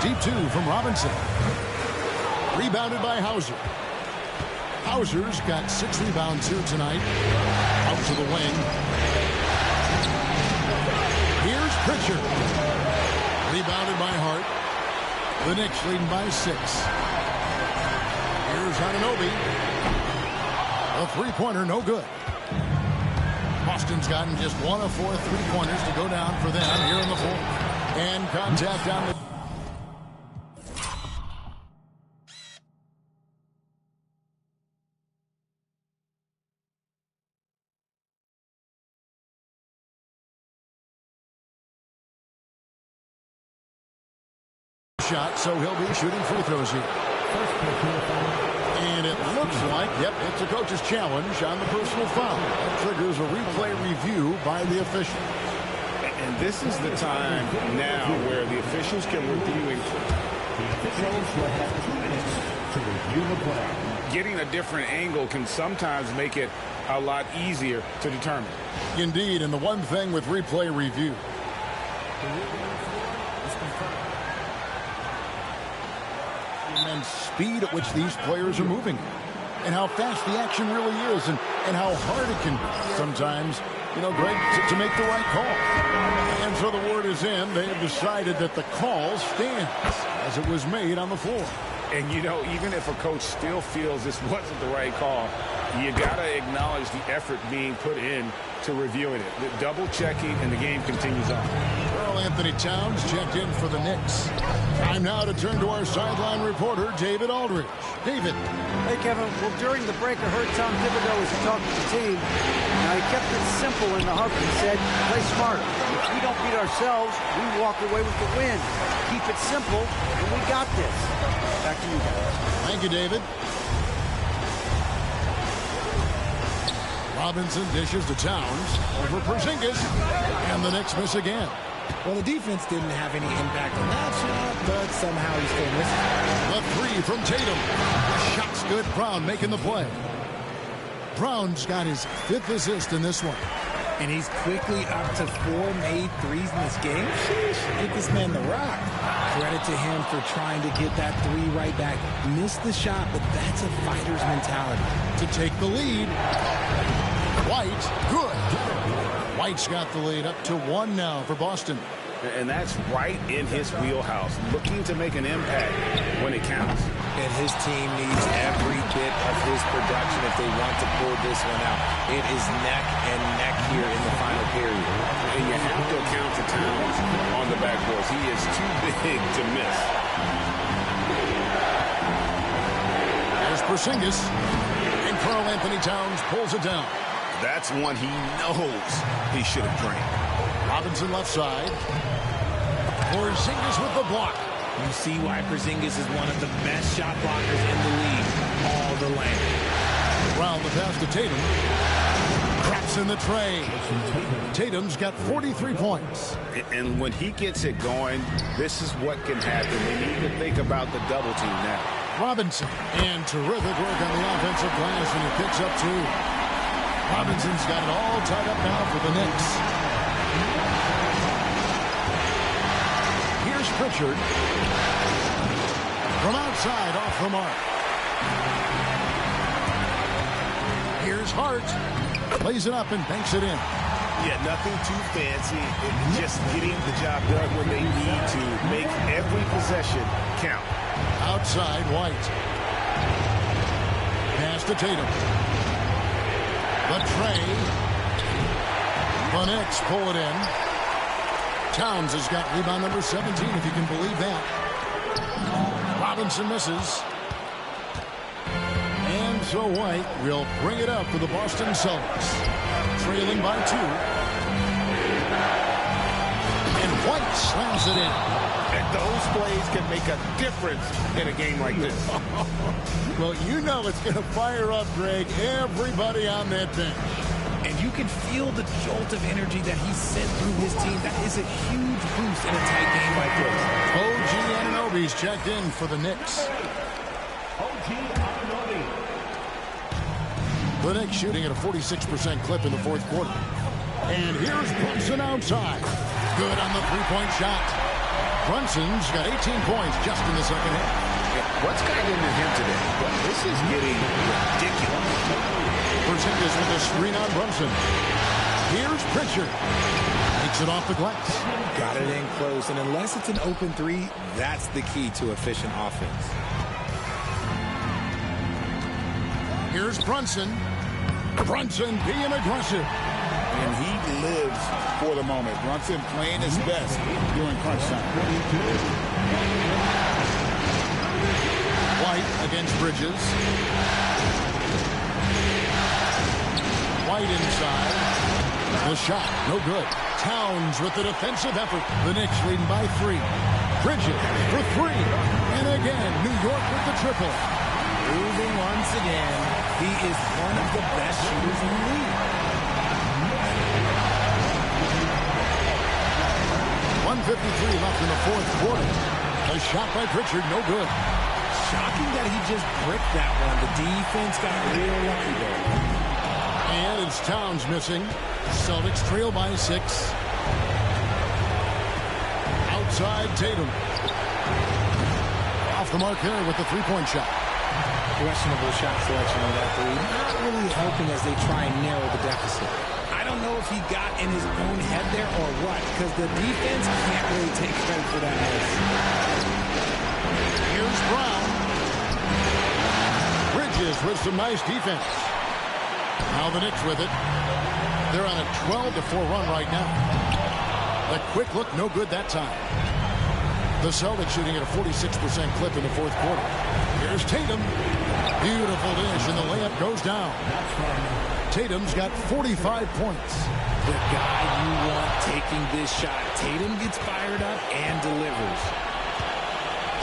Deep 2 from Robinson. Rebounded by Hauser. Hauser's got 6 rebounds here tonight. Out to the wing. Here's Pritchard. Rebounded by Hart. The Knicks leading by 6. Here's Anunoby. A three-pointer, no good. Boston's gotten just 1 of 4 three-pointers to go down for them here in the fourth. And contact on the... shot, so he'll be shooting free throws here. And it looks like, yep, it's a coach's challenge on the personal foul. That triggers a replay review by the official. And this is the time now where the officials can review. The officials will have 2 minutes to review the play. Getting a different angle can sometimes make it a lot easier to determine. Indeed, and the one thing with replay review, immense speed at which these players are moving, and how fast the action really is, and how hard it can be sometimes, you know, Greg, to make the right call. And so the word is in. They have decided that the call stands as it was made on the floor. And, you know, even if a coach still feels this wasn't the right call, you got to acknowledge the effort being put in to reviewing it. The double checking, and the game continues on. Karl Anthony Towns checked in for the Knicks. Time now to turn to our sideline reporter, David Aldridge. David. Hey, Kevin. Well, during the break, I heard Tom Thibodeau as he talked to the team. Now, he kept it simple in the huff. He said, play smart. If we don't beat ourselves, we walk away with the win. Keep it simple, and we got this. Back to you guys. Thank you, David. Robinson dishes to Towns over Porzingis, and the Knicks miss again. Well, the defense didn't have any impact on that shot, but somehow he still missed it. The three from Tatum. The shot's good. Brown making the play. Brown's got his 5th assist in this one. And he's quickly up to 4 made threes in this game. Sheesh, get this man the rock. Credit to him for trying to get that 3 right back. Missed the shot, but that's a fighter's mentality. To take the lead. White, good. White's got the lead up to 1 now for Boston. And that's right in his wheelhouse, looking to make an impact when it counts. And his team needs every bit of his production if they want to pull this one out. It is neck and neck here in the final period. And you have to account for Towns on the backboards. He is too big to miss. There's Porzingis. And Karl Anthony Towns pulls it down. That's one he knows he should have drained. Robinson left side. Porzingis with the block. You see why Porzingis is one of the best shot blockers in the league all the lane. Around the pass to Tatum. Craps in the tray. Tatum's got 43 points. And when he gets it going, this is what can happen. They need to think about the double team now. Robinson. And terrific work on the offensive glass, and he picks up 2. Robinson's got it all tied up now for the Knicks. Here's Pritchard. From outside, off the mark. Here's Hart. Plays it up and banks it in. Yeah, nothing too fancy. Just getting the job done when they need to. Make every possession count. Outside, White. Pass to Tatum. The tray. The Knicks pull it in. Towns has got rebound number 17, if you can believe that. Robinson misses. And so White will bring it up for the Boston Celtics. Trailing by 2. And White slams it in. And those plays can make a difference in a game like this. Well, you know it's going to fire up, Greg, everybody on that bench. And you can feel the jolt of energy that he sent through his team. That is a huge boost in a tight game like this. OG Anunoby's checked in for the Knicks. OG Anunoby. The Knicks shooting at a 46% clip in the fourth quarter. And here's Brunson outside. Good on the three-point shot. Brunson's got 18 points just in the second half. What's gotten into him today? But this is getting ridiculous. Porzingis with a screen on Brunson. Here's Pritchard. Takes it off the glass. Got it in close, and unless it's an open three, that's the key to efficient offense. Here's Brunson. Brunson being aggressive. And he lives for the moment. Brunson playing his best during crunch time. White against Bridges. White inside. The shot, no good. Towns with the defensive effort. The Knicks leading by 3. Bridges for 3. And again, New York with the triple. Moving once again. He is one of the best shooters in the league. 1:53 left in the fourth quarter. A shot by Pritchard, no good. Shocking that he just bricked that one. The defense got real lucky there. And it's Towns missing. Celtics trail by 6. Outside Tatum. Off the mark there with the three-point shot. Questionable shot selection on that three. Not really helping as they try and narrow the deficit. I don't know if he got in his own head there or what, because the defense can't really take credit for that miss. Here's Brown. Bridges with some nice defense. Now the Knicks with it. They're on a 12-4 run right now. The quick look, no good that time. The Celtics shooting at a 46% clip in the fourth quarter. Here's Tatum. Beautiful dish, and the layup goes down. Tatum's got 45 points. The guy you want taking this shot. Tatum gets fired up and delivers.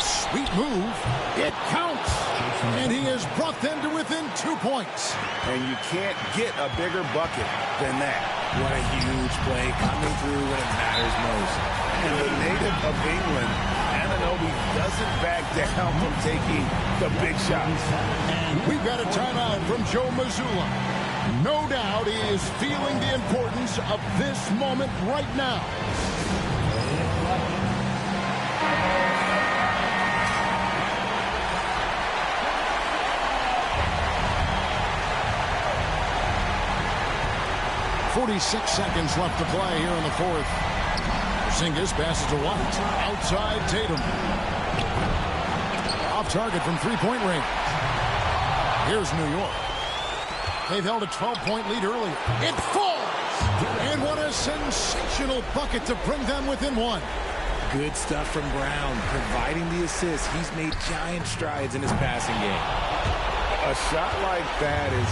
Sweet move. It counts. And he has brought them to within 2 points. And you can't get a bigger bucket than that. What a huge play coming through when it matters most. And the native of England, Anunoby, doesn't back down from taking the big shots. And we've got a timeout from Joe Mazzulla. No doubt he is feeling the importance of this moment right now. .46 seconds left to play here in the fourth. Porzingis passes to White. Outside Tatum. Off target from three-point range. Here's New York. They've held a 12-point lead earlier. It falls! And what a sensational bucket to bring them within 1. Good stuff from Brown, providing the assist. He's made giant strides in his passing game. A shot like that is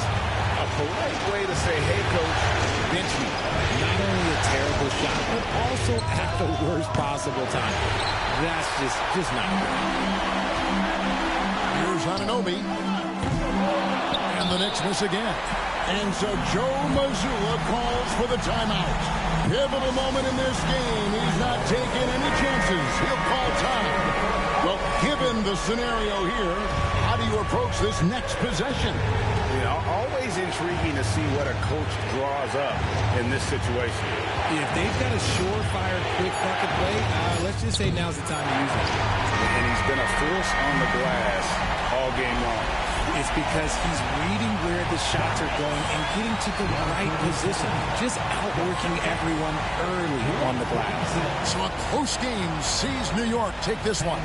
a polite way to say, hey, coach, bench me. Not only a terrible shot, but also at the worst possible time. That's just not good. Here's Anunoby. And the Knicks miss again. And so Joe Mazzulla calls for the timeout. Pivotal moment in this game. He's not taking any chances. He'll call time. Well, given the scenario here, how do you approach this next possession? You know, always intriguing to see what a coach draws up in this situation. If they've got a surefire quick bucket play, let's just say now's the time to use it. And he's been a force on the glass all game long. It's because he's reading where the shots are going and getting to the right position. Just outworking everyone early on the glass. So a close game sees New York take this one.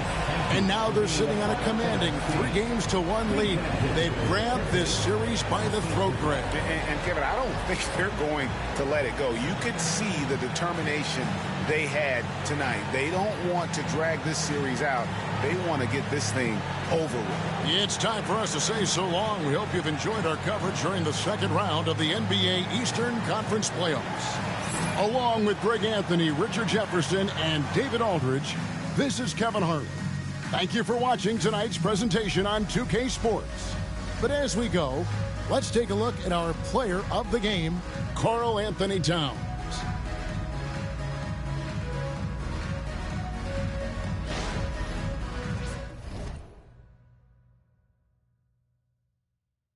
And now they're sitting on a commanding 3-1 lead. They've grabbed this series by the throat, Greg. And Kevin, I don't think they're going to let it go. You could see the determination they had tonight. They don't want to drag this series out. They want to get this thing over with. It's time for us to say so long. We hope you've enjoyed our coverage during the second round of the NBA Eastern Conference Playoffs. Along with Greg Anthony, Richard Jefferson, and David Aldridge, this is Kevin Hart. Thank you for watching tonight's presentation on 2K Sports. But as we go, let's take a look at our player of the game, Karl Anthony Towns.